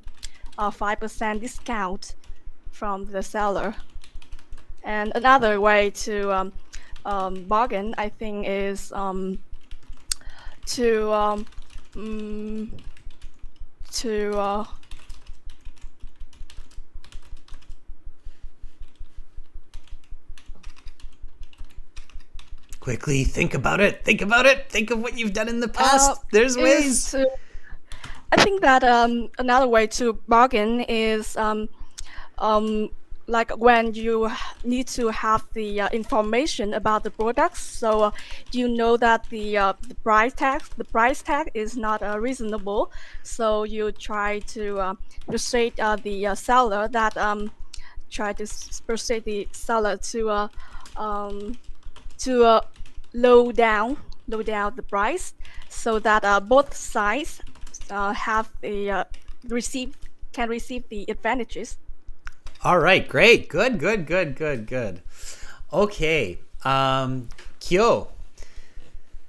5% discount from the seller. And another way to bargain, I think, is to mm, to Quickly, think about it. Think about it. Think of what you've done in the past. There's is ways. to I think that another way to bargain is like when you need to have the information about the products, so you know that the price tag is not reasonable, so you try to persuade the seller that persuade the seller um, to low down the price, so that both sides have the receive can receive the advantages. All right, great. Good. Okay. Kyo,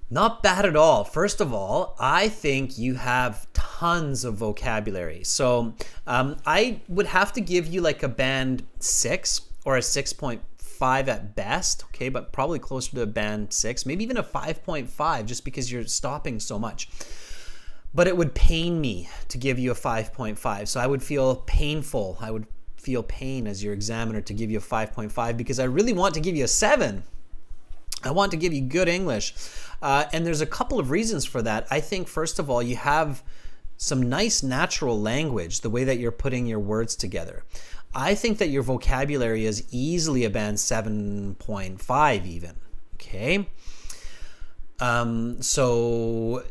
not bad at all. First of all, I think you have tons of vocabulary. So I would have to give you like a band 6 or a 6.5 at best, okay, but probably closer to a band 6, maybe even a 5.5, just because you're stopping so much. But it would pain me to give you a 5.5. So I would feel painful. I would feel pain as your examiner to give you a 5.5, because I really want to give you a 7. I want to give you good English. And there's a couple of reasons for that. I think, first of all, you have some nice natural language, the way that you're putting your words together. I think that your vocabulary is easily a band 7.5 even. Okay? So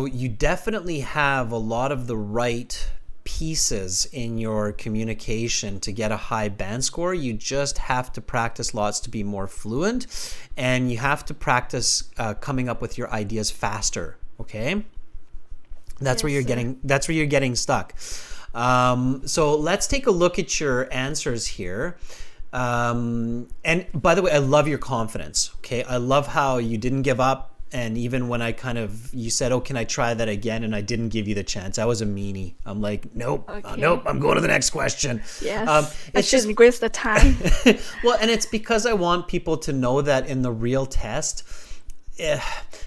you definitely have a lot of the right pieces in your communication to get a high band score. You just have to practice lots to be more fluent, and you have to practice coming up with your ideas faster. Okay, that's where you're getting stuck. So let's take a look at your answers here. And by the way, I love your confidence. Okay, I love how you didn't give up. And even when you said, oh, can I try that again? And I didn't give you the chance. I was a meanie. I'm like, nope, nope, I'm going to the next question. Yes, I shouldn't waste the time. Well, and it's because I want people to know that in the real test,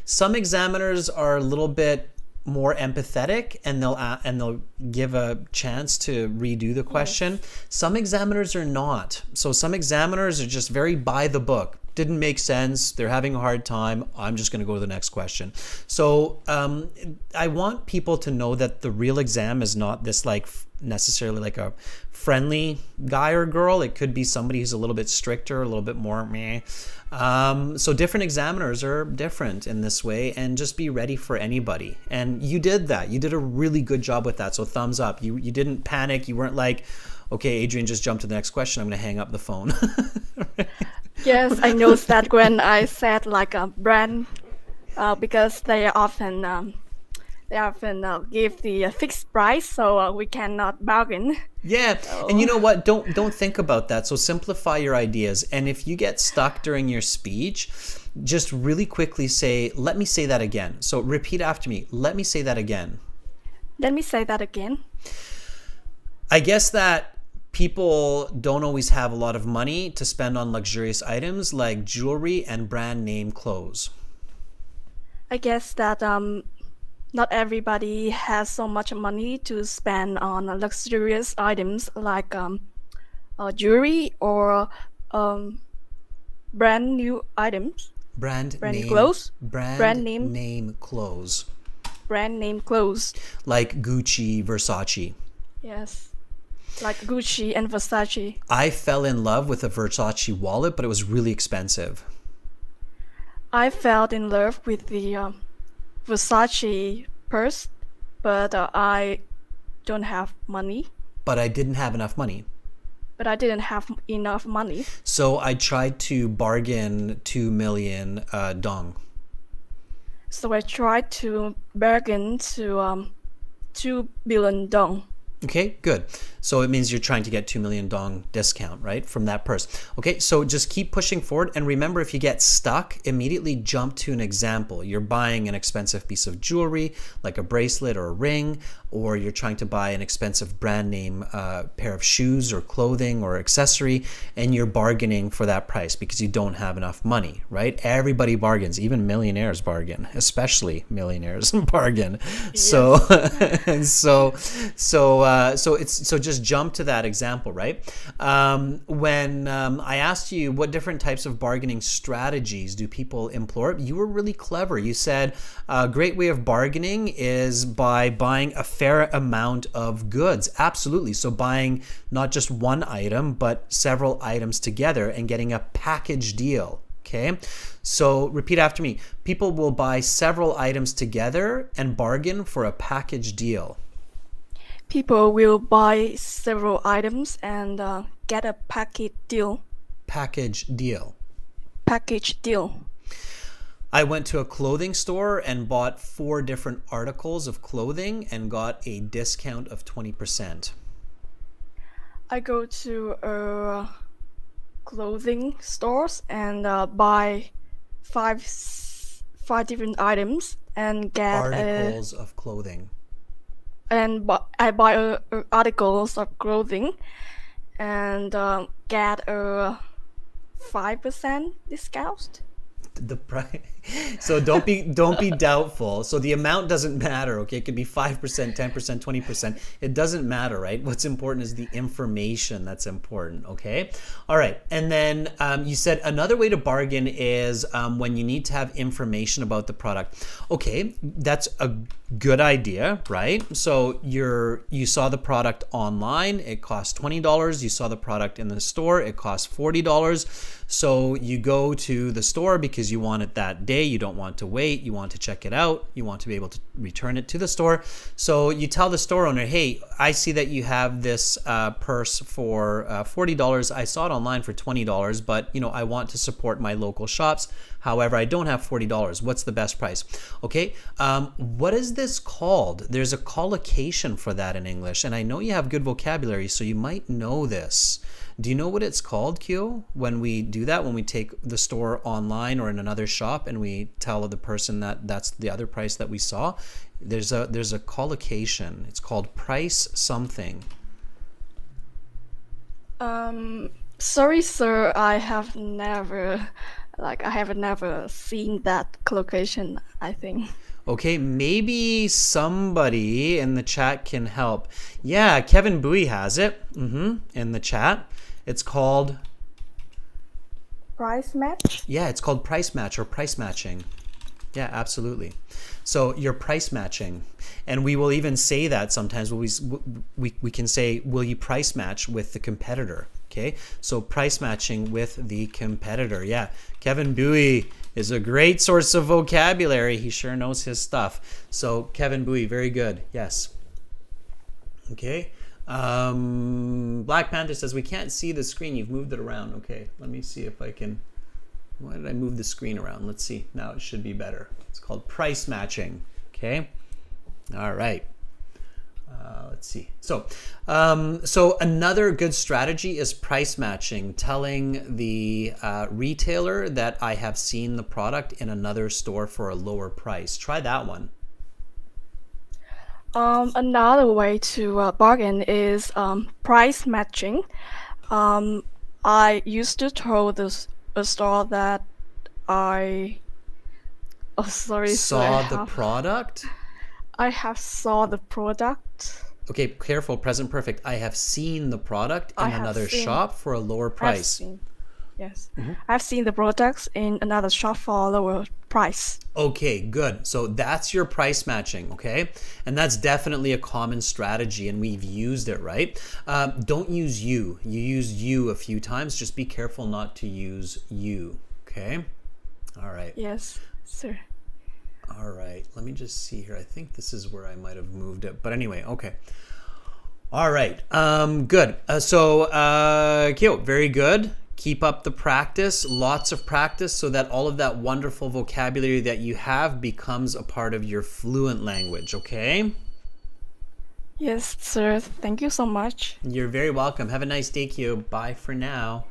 some examiners are a little bit more empathetic, and they'll give a chance to redo the question. Yes. Some examiners are not. So some examiners are just very by the book. Didn't make sense. They're having a hard time. I'm just going to go to the next question. So I want people to know that the real exam is not this like necessarily like a friendly guy or girl. It could be somebody who's a little bit stricter, a little bit more meh. So different examiners are different in this way, and just be ready for anybody. And you did that. You did a really good job with that. So thumbs up. You didn't panic. You weren't like, okay, Adrian, just jump to the next question. I'm going to hang up the phone. Yes, I noticed that when I said like a brand, because they often give the fixed price, so we cannot bargain. Yeah, so. And you know what? Don't think about that. So simplify your ideas. And if you get stuck during your speech, just really quickly say, "Let me say that again." So repeat after me. Let me say that again. Let me say that again. I guess that people don't always have a lot of money to spend on luxurious items like jewelry and brand name clothes. I guess that not everybody has so much money to spend on luxurious items like jewelry or brand new items. Brand name clothes. Brand name clothes. brand name clothes. Like Gucci, Versace. Yes, like Gucci and Versace. I fell in love with a Versace wallet, but it was really expensive. I fell in love with the Versace purse, but I don't have money. But I didn't have enough money. But I didn't have enough money. So I tried to bargain 2 million dong. So I tried to bargain to 2 billion dong. Okay, good. So it means you're trying to get 2 million dong discount, right, from that purse. Okay, so just keep pushing forward. And remember, if you get stuck, immediately jump to an example. You're buying an expensive piece of jewelry, like a bracelet or a ring, or you're trying to buy an expensive brand name pair of shoes or clothing or accessory, and you're bargaining for that price because you don't have enough money, right? Everybody bargains, even millionaires bargain, especially millionaires bargain. So, so just jump to that example, right? When I asked you what different types of bargaining strategies do people employ, you were really clever. You said a great way of bargaining is by buying a fair amount of goods. Absolutely. So buying not just one item, but several items together and getting a package deal. Okay, so repeat after me. People will buy several items together and bargain for a package deal. People will buy several items and get a package deal. Package deal. Package deal. I went to a clothing store and bought 4 different articles of clothing and got a discount of 20%. I go to clothing stores and buy five different items and get Articles of clothing. I buy articles of clothing and get a 5% discount. The price. So don't be doubtful. So the amount doesn't matter. Okay, it could be 5%, 10%, 20%. It doesn't matter, right? What's important is the information that's important. Okay, all right. And then you said another way to bargain is when you need to have information about the product. Okay, that's a good idea, right? So you saw the product online, it costs $20. You saw the product in the store, it costs $40. So you go to the store because you want it that day. You don't want to wait. You want to check it out. You want to be able to return it to the store. So you tell the store owner, hey, I see that you have this purse for $40. I saw it online for $20, but I want to support my local shops. However, I don't have $40. What's the best price? Okay, what is this called? There's a collocation for that in English, and I know you have good vocabulary, so you might know this. Do you know what it's called, Kyo? When we do that, when we take the store online or in another shop and we tell the person that that's the other price that we saw, there's a collocation. It's called price something. Sorry, sir. I have never seen that collocation, I think. Okay, maybe somebody in the chat can help. Yeah, Kevin Bowie has it in the chat. It's called Price match? Yeah, it's called price match or price matching. Yeah, absolutely. So you're price matching. And we will even say that sometimes we can say, will you price match with the competitor? Okay, so price matching with the competitor. Yeah, Kevin Bowie is a great source of vocabulary. He sure knows his stuff. So Kevin Bowie, very good. Yes. Okay. Black Panther says we can't see the screen. You've moved it around. Okay, let me see if I can. Why did I move the screen around? Let's see. Now it should be better. It's called price matching. Okay. All right. Let's see. So another good strategy is price matching, telling the retailer that I have seen the product in another store for a lower price. Try that one. Another way to bargain is price matching. I used to tell a store that I saw the product. I have saw the product. Okay, careful, present perfect. I have seen the product in another shop for a lower price. Yes. I've seen the products in another shop for lower price. Okay, good. So that's your price matching, okay? And that's definitely a common strategy, and we've used it, right? Don't use you. You used you a few times. Just be careful not to use you, okay? All right. Yes, sir. All right. Let me just see here. I think this is where I might have moved it. But anyway, okay. All right. Good. Kyo, very good. Keep up the practice, lots of practice, so that all of that wonderful vocabulary that you have becomes a part of your fluent language, okay? Yes, sir. Thank you so much. You're very welcome. Have a nice day, Kyo. Bye for now.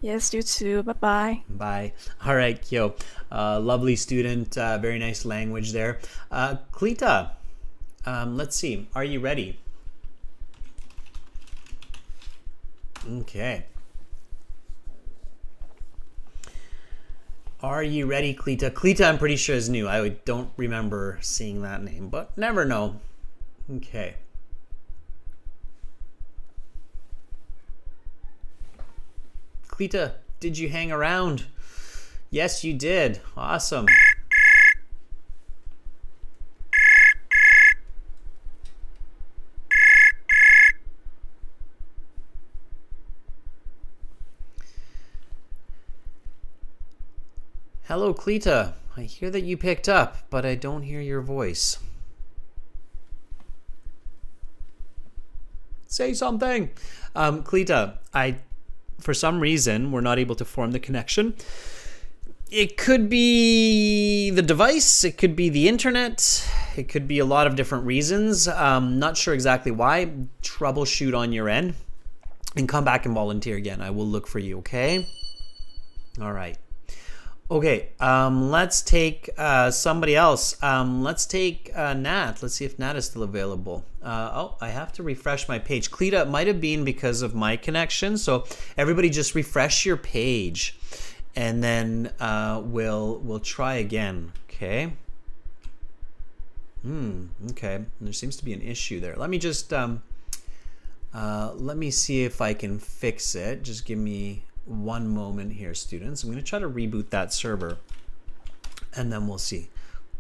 Yes, you too. Bye-bye. Bye. All right, Kyo. Lovely student. Very nice language there. Klita, let's see. Are you ready? Okay. Are you ready, Klita? Klita, I'm pretty sure is new. I don't remember seeing that name, but never know. Okay. Klita, did you hang around? Yes, you did. Awesome. Hello, Klita. I hear that you picked up, but I don't hear your voice. Say something. Klita, for some reason, we're not able to form the connection. It could be the device, it could be the internet, it could be a lot of different reasons. Not sure exactly why. Troubleshoot on your end and come back and volunteer again. I will look for you, okay? All right. Okay, let's take somebody else. Let's take Nat. Let's see if Nat is still available. I have to refresh my page. Klita, it might have been because of my connection. So everybody just refresh your page, and then we'll try again. Okay. Okay. There seems to be an issue there. Let me just let me see if I can fix it. Just give me one moment here, students. I'm going to try to reboot that server, and then we'll see.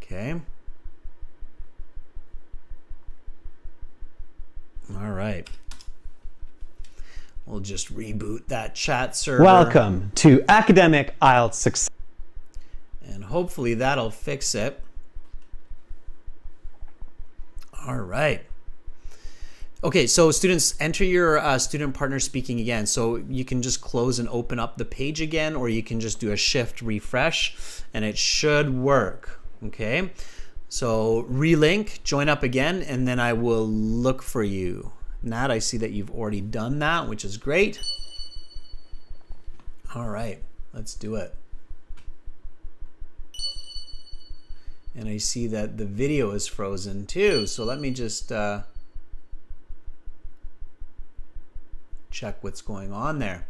Okay. All right. We'll just reboot that chat server. Welcome to Academic IELTS Success. And hopefully that'll fix it. All right. Okay, so students, enter your student partner speaking again. So you can just close and open up the page again, or you can just do a shift refresh, and it should work. Okay, so relink, join up again, and then I will look for you. Nat, I see that you've already done that, which is great. All right, let's do it. And I see that the video is frozen too, so let me just check what's going on there.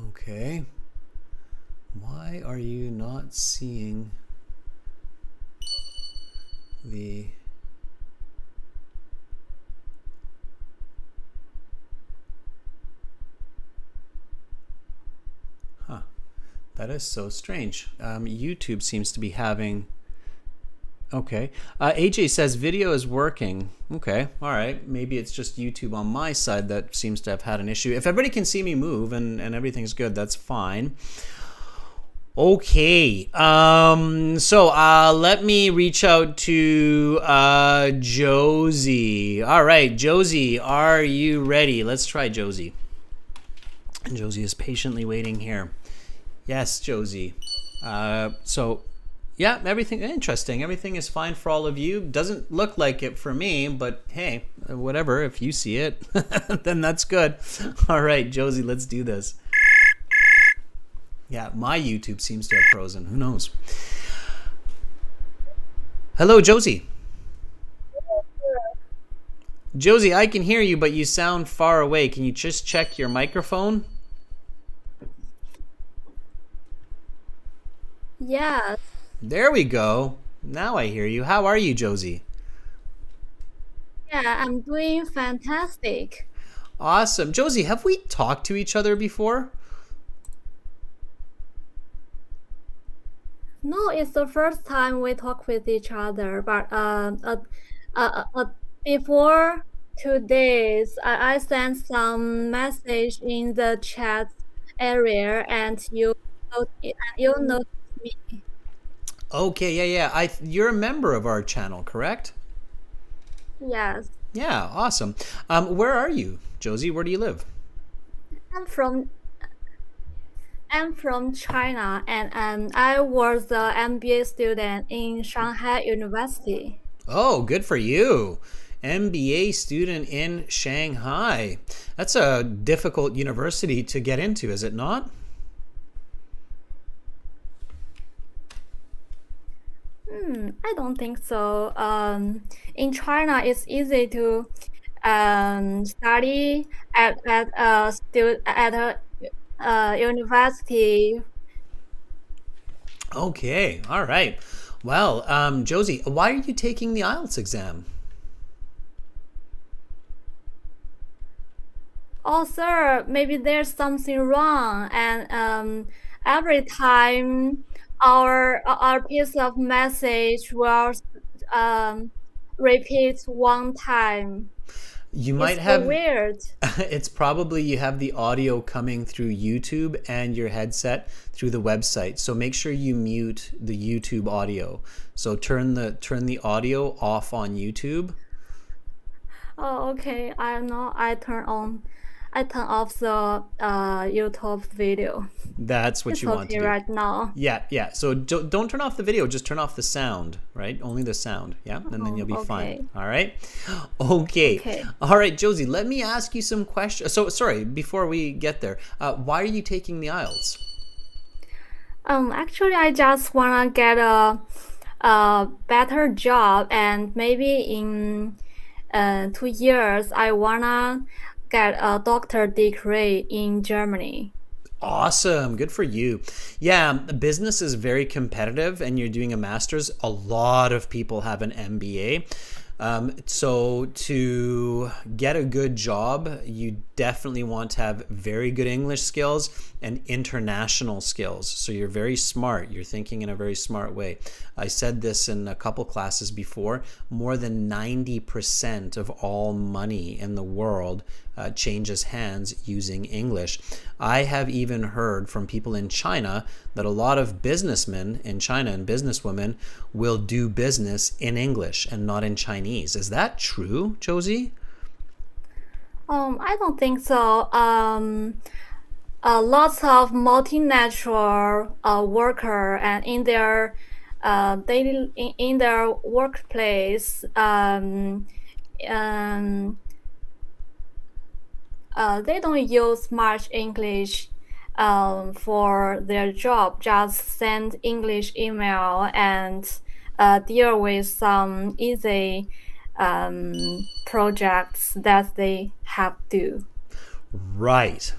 Okay. Why are you not seeing the... That is so strange. YouTube seems to be having... Okay. AJ says video is working. Okay. All right. Maybe it's just YouTube on my side that seems to have had an issue. If everybody can see me move and everything's good, that's fine. Okay. So let me reach out to Josie. All right. Josie, are you ready? Let's try Josie. And Josie is patiently waiting here. Yes, Josie. So, yeah, everything interesting. Everything is fine for all of you. Doesn't look like it for me, but hey, whatever. If you see it, then that's good. All right, Josie, let's do this. Yeah, my YouTube seems to have frozen. Who knows? Hello, Josie. Josie, I can hear you, but you sound far away. Can you just check your microphone? Yes. There we go. Now I hear you. How are you, Josie? Yeah, I'm doing fantastic. Awesome. Josie, have we talked to each other before? No, it's the first time we talk with each other, but before 2 days, I sent some message in the chat area, and you noticed me. Okay, yeah. You're a member of our channel, correct? Yes, Yeah, awesome. Where are you, Josie? Where do you live? I'm from I'm from China, and I was an MBA student in Shanghai University. Oh, good for you. MBA student in Shanghai. That's a difficult university to get into, is it not? I don't think so. In China, it's easy to study at a university. Okay, all right. Well, Josie, why are you taking the IELTS exam? Oh, sir, maybe there's something wrong, and every time our piece of message will repeat one time. You might It's so have weird. it's probably you have the audio coming through YouTube and your headset through the website. So make sure you mute the YouTube audio. So turn the audio off on YouTube. Oh, okay. I know. I turn off the YouTube video. That's what It's you want to okay do. right now. Yeah. So don't turn off the video, just turn off the sound, right? Only the sound, yeah? And then you'll be okay. fine. All right? Okay. Okay. All right, Josie, let me ask you some questions. So, sorry, before we get there, why are you taking the IELTS? Actually, I just wanna get a better job, and maybe in 2 years, I wanna get a doctor degree in Germany. Awesome. Good for you. Yeah, business is very competitive and you're doing a master's. A lot of people have an MBA. So to get a good job, you definitely want to have very good English skills and international skills. So you're very smart. You're thinking in a very smart way. I said this in a couple classes before. More than 90% of all money in the world changes hands using English. I have even heard from people in China that a lot of businessmen in China and businesswomen will do business in English and not in Chinese. Is that true, Josie? I don't think so. Lots of multinational worker and in their in their workplace, they don't use much English for their job. Just send English email and deal with some easy projects that they have to. Right.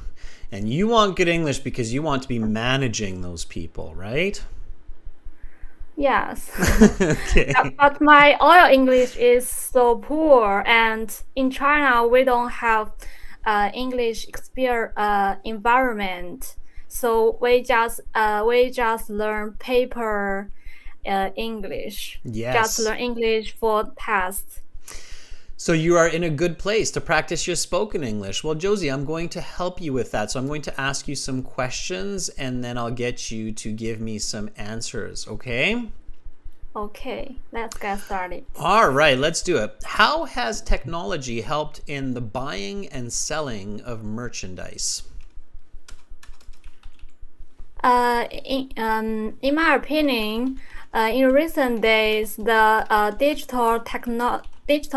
And you want good English because you want to be managing those people, right? Yes. Okay. But my oil English is so poor, and in China we don't have English environment, so we just learn paper English. Yes. Just learn English for tests. So you are in a good place to practice your spoken English. Well, Josie, I'm going to help you with that. So I'm going to ask you some questions and then I'll get you to give me some answers, okay? Okay, let's get started. All right, let's do it. How has technology helped in the buying and selling of merchandise? In my opinion, in recent days, the digital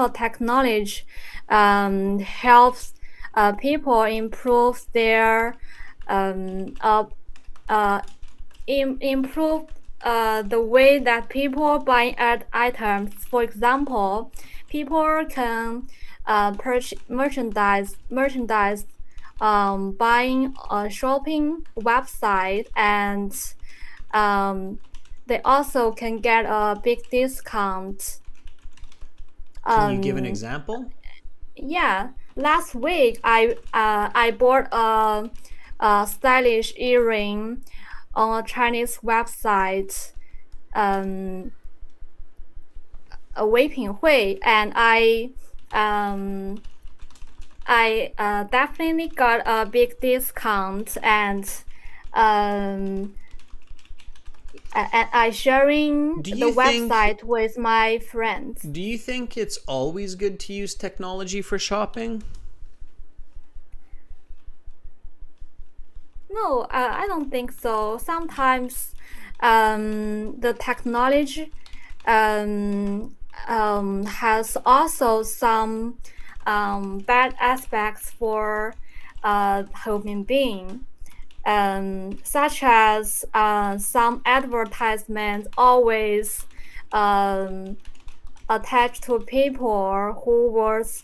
technology helps people improve their improve the way that people buy items. For example, people can purchase merchandise buying a shopping website, and they also can get a big discount. Can you give an example? Yeah, last week I bought a stylish earring on a Chinese website, a Weiping Hui, and I definitely got a big discount, and I sharing Do the you think- website with my friends. Do you think it's always good to use technology for shopping? No, I don't think so. Sometimes the technology has also some bad aspects for human being, such as some advertisements always attached to people who was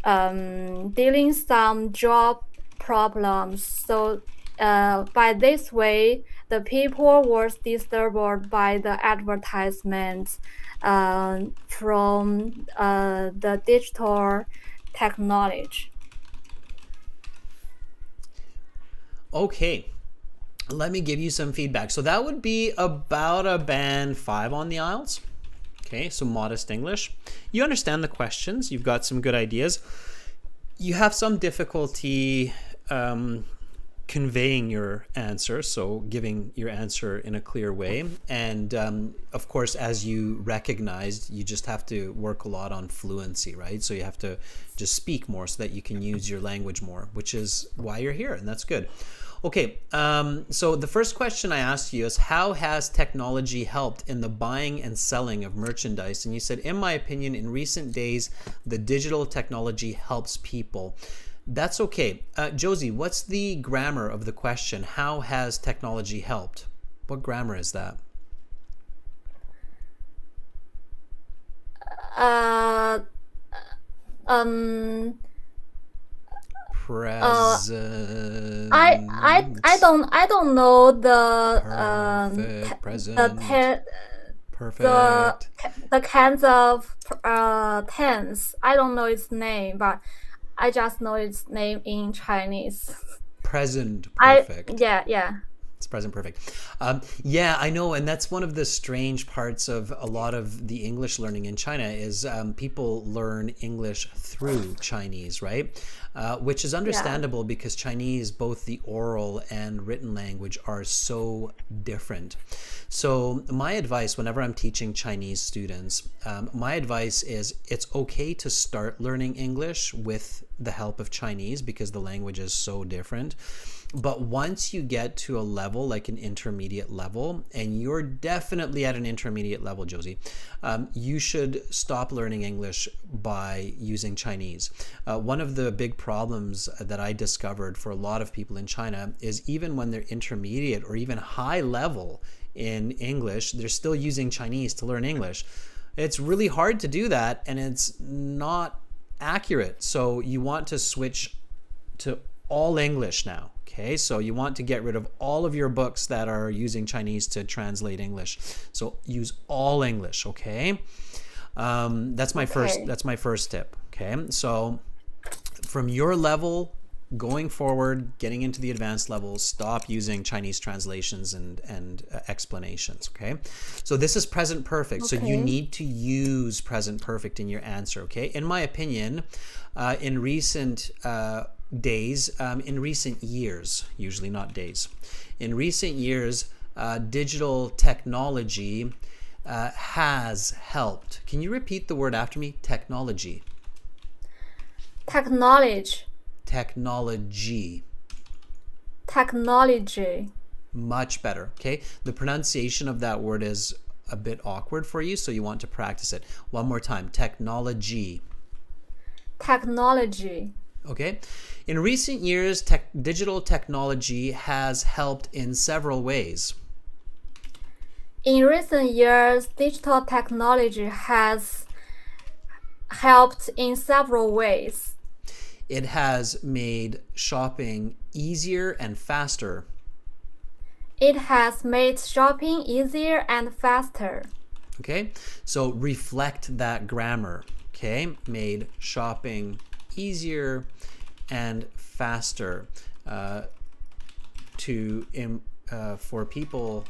dealing some job problems. So by this way, the people was disturbed by the advertisements from the digital technology. Okay, let me give you some feedback. So that would be about a band 5 on the IELTS. Okay, so modest English. You understand the questions. You've got some good ideas. You have some difficulty conveying your answer, so giving your answer in a clear way. And of course, as you recognized, you just have to work a lot on fluency, right? So you have to just speak more so that you can use your language more, which is why you're here, and that's good. Okay, so the first question I asked you is, how has technology helped in the buying and selling of merchandise? And you said, in my opinion, in recent days, the digital technology helps people. That's okay. Josie, what's the grammar of the question? How has technology helped? What grammar is that? Present. I don't know the Perfect. Present. the Perfect. kinds of tense. I don't know its name, but I just know its name in Chinese. Present perfect. Yeah. It's present perfect. Yeah, I know, and that's one of the strange parts of a lot of the English learning in China is people learn English through Chinese, right? Which is understandable because Chinese, both the oral and written language, are so different. So my advice whenever I'm teaching Chinese students, my advice is it's okay to start learning English with the help of Chinese because the language is so different. But once you get to a level like an intermediate level, and you're definitely at an intermediate level, Josie, you should stop learning English by using Chinese. One of the big problems that I discovered for a lot of people in China is even when they're intermediate or even high level in English, they're still using Chinese to learn English. It's really hard to do that, and it's not accurate. So you want to switch to all English now. Okay, so you want to get rid of all of your books that are using Chinese to translate English. So use all English, okay? That's my first tip. Okay, so from your level going forward, getting into the advanced levels, stop using Chinese translations and explanations. Okay, so this is present perfect. So you need to use present perfect in your answer. Okay, in my opinion, in recent days, in recent years, usually not days, in recent years, digital technology has helped. Can you repeat the word after me? Technology. Technology. Technology. Technology. Much better. Okay, the pronunciation of that word is a bit awkward for you, so you want to practice it. One more time. Technology. Technology. Okay. In recent years, digital technology has helped in several ways. In recent years, digital technology has helped in several ways. It has made shopping easier and faster. It has made shopping easier and faster. Okay, so reflect that grammar. Okay, made shopping easier and faster for people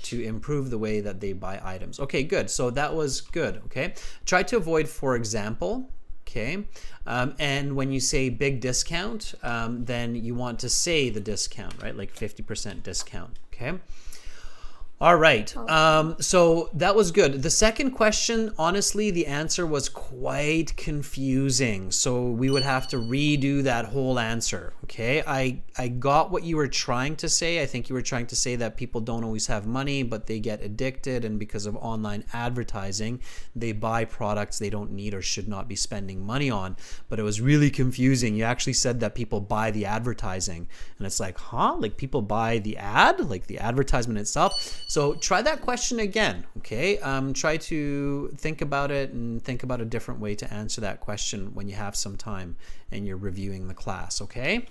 to improve the way that they buy items. Okay, good. So that was good. Okay, try to avoid for example. Okay, and when you say big discount, then you want to say the discount, right? Like 50% discount. Okay. All right. So that was good. The second question, honestly, the answer was quite confusing. So we would have to redo that whole answer. Okay. I got what you were trying to say. I think you were trying to say that people don't always have money, but they get addicted. And because of online advertising, they buy products they don't need or should not be spending money on. But it was really confusing. You actually said that people buy the advertising. And it's like, huh? Like people buy the ad, like the advertisement itself. So try that question again, okay? Try to think about it and think about a different way to answer that question when you have some time and you're reviewing the class, okay?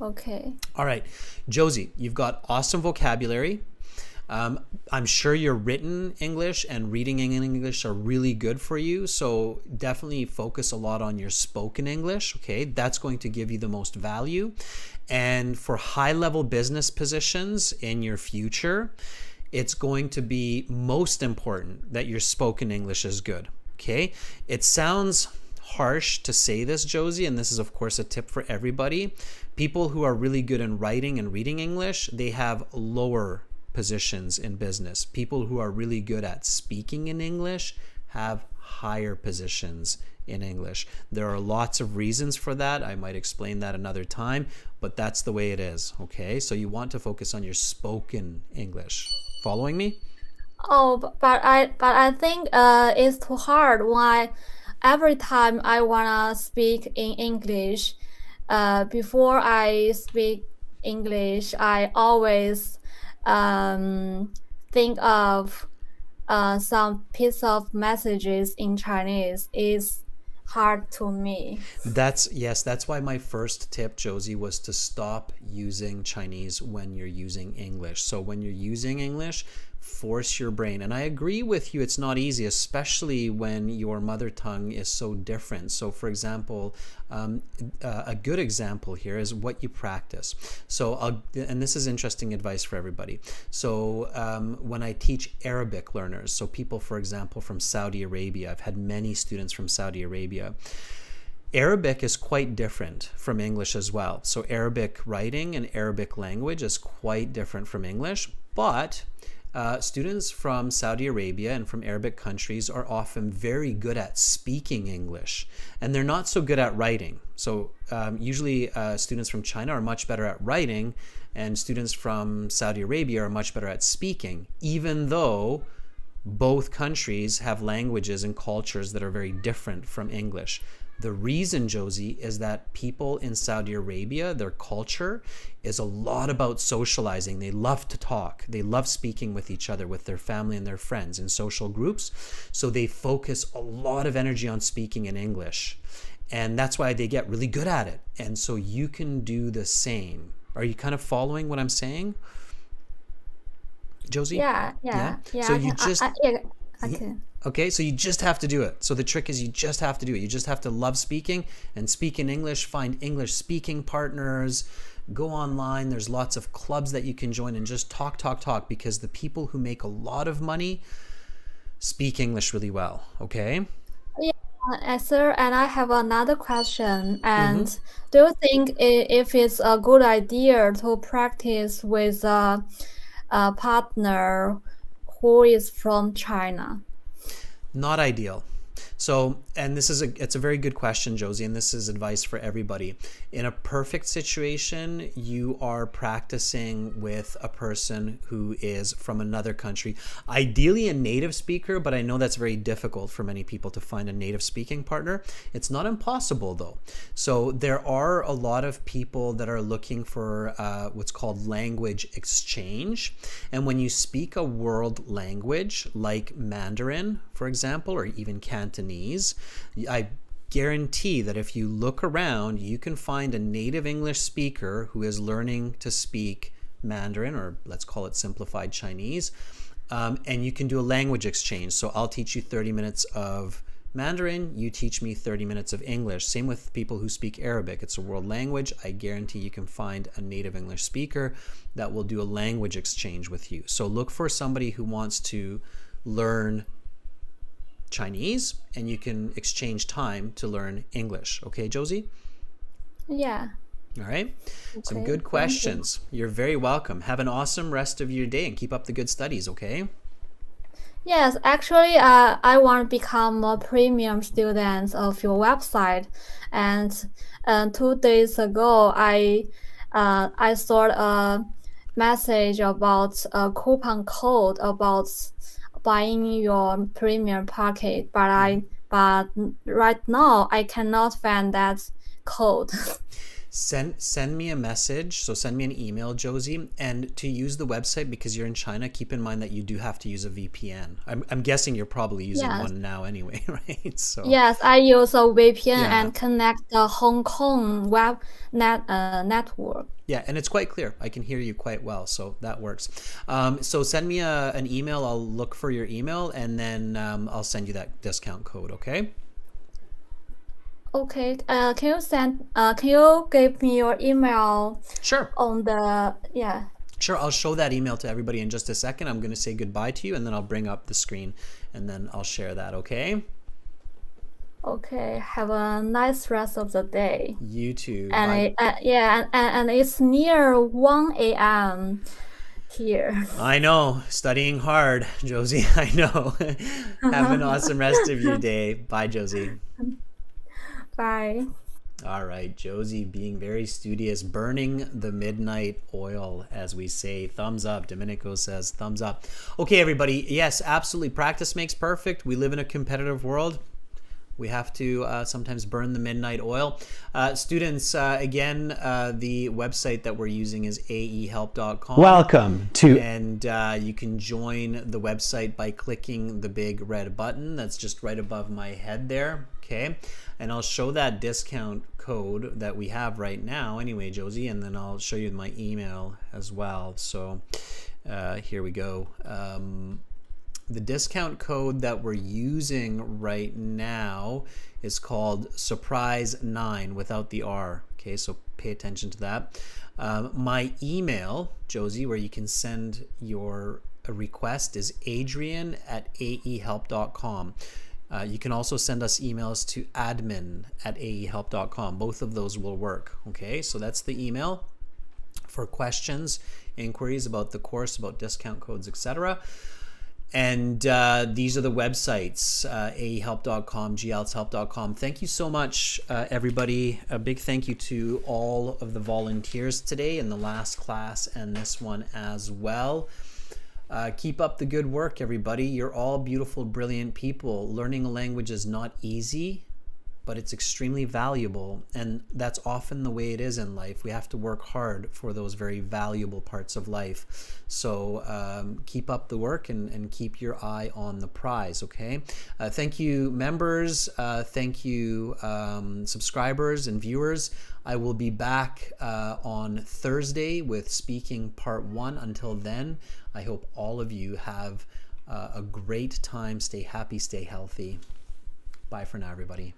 Okay. All right, Josie, you've got awesome vocabulary. I'm sure your written English and reading in English are really good for you. So definitely focus a lot on your spoken English. Okay, that's going to give you the most value. And for high-level business positions in your future, it's going to be most important that your spoken English is good. Okay, it sounds harsh to say this, Josie, and this is of course a tip for everybody. People who are really good in writing and reading English, they have lower positions in business. People who are really good at speaking in English have higher positions in English. There are lots of reasons for that. I might explain that another time, but that's the way it is. Okay, so you want to focus on your spoken English. Following me? Oh, but I think it's too hard. Why? Every time I wanna speak in English, before I speak English, I always think of some piece of messages in Chinese. Is hard to me. That's why my first tip, Josie, was to stop using Chinese when you're using English. So when you're using English, force your brain. And I agree with you, it's not easy, especially when your mother tongue is so different. So for example, a good example here is what you practice. So and this is interesting advice for everybody. So when I teach Arabic learners, so people, for example, from Saudi Arabia, I've had many students from Saudi Arabia. Arabic is quite different from English as well. So Arabic writing and Arabic language is quite different from English, but students from Saudi Arabia and from Arabic countries are often very good at speaking English, and they're not so good at writing. So usually students from China are much better at writing, and students from Saudi Arabia are much better at speaking, even though both countries have languages and cultures that are very different from English. The reason, Josie, is that people in Saudi Arabia, their culture is a lot about socializing. They love to talk. They love speaking with each other, with their family and their friends in social groups. So they focus a lot of energy on speaking in English. And that's why they get really good at it. And so you can do the same. Are you kind of following what I'm saying, Josie? Yeah. So you just... Okay. Okay, so you just have to do it. So the trick is you just have to do it. You just have to love speaking and speak in English, find English speaking partners, go online. There's lots of clubs that you can join and just talk, because the people who make a lot of money speak English really well, okay? Yeah, sir, and I have another question. And do you think if it's a good idea to practice with a partner who is from China? Not ideal. So, and it's a very good question, Josie, and this is advice for everybody. In a perfect situation, you are practicing with a person who is from another country, ideally a native speaker, but I know that's very difficult for many people to find a native speaking partner. It's not impossible though. So there are a lot of people that are looking for what's called language exchange. And when you speak a world language like Mandarin, for example, or even Cantonese, I guarantee that if you look around, you can find a native English speaker who is learning to speak Mandarin, or let's call it simplified Chinese. And you can do a language exchange. So I'll teach you 30 minutes of Mandarin, you teach me 30 minutes of English. Same with people who speak Arabic. It's a world language. I guarantee you can find a native English speaker that will do a language exchange with you. So look for somebody who wants to learn Chinese, and you can exchange time to learn English. Okay, Josie? Yeah. All right. Some Okay, good thank you. questions. You're very welcome. Have an awesome rest of your day and keep up the good studies, okay? Yes, actually, I want to become a premium student of your website, and 2 days ago, I saw a message about a coupon code about buying your premium packet, but right now I cannot find that code. Send me a message. So send me an email, Josie. And to use the website, because you're in China, keep in mind that you do have to use a VPN. I'm guessing you're probably using Yes. one now anyway, right? So Yes, I use a VPN Yeah. and connect the Hong Kong web network. yeah, and it's quite clear. I can hear you quite well, so that works. So send me an email. I'll look for your email, and then I'll send you that discount code, okay? Okay, can you give me your email Sure. on the, yeah. Sure, I'll show that email to everybody in just a second. I'm going to say goodbye to you, and then I'll bring up the screen, and then I'll share that, okay? Okay, have a nice rest of the day. You too. Bye. And and it's near 1 a.m. here. I know, studying hard, Josie. I know. Have an awesome rest of your day. Bye, Josie. Bye. All right, Josie being very studious, burning the midnight oil, as we say. Thumbs up. Domenico says thumbs up. Okay, everybody. Yes, absolutely. Practice makes perfect. We live in a competitive world. We have to sometimes burn the midnight oil. Students, again, the website that we're using is aehelp.com. Welcome to And you can join the website by clicking the big red button that's just right above my head there. Okay. And I'll show that discount code that we have right now anyway, Josie, and then I'll show you my email as well. So here we go. The discount code that we're using right now is called Surprise9 without the R. Okay, so pay attention to that. My email, Josie, where you can send your request is adrian@aehelp.com. You can also send us emails to admin@aehelp.com. Both of those will work. Okay, so that's the email for questions, inquiries about the course, about discount codes, etc. And these are the websites, aehelp.com, glshelp.com. Thank you so much, everybody. A big thank you to all of the volunteers today in the last class and this one as well. Keep up the good work, everybody. You're all beautiful, brilliant people. Learning a language is not easy, but it's extremely valuable, and that's often the way it is in life. We have to work hard for those very valuable parts of life. So keep up the work and keep your eye on the prize, okay? Thank you, members. Thank you, subscribers and viewers. I will be back on Thursday with speaking part 1. Until then, I hope all of you have a great time. Stay happy, stay healthy. Bye for now, everybody.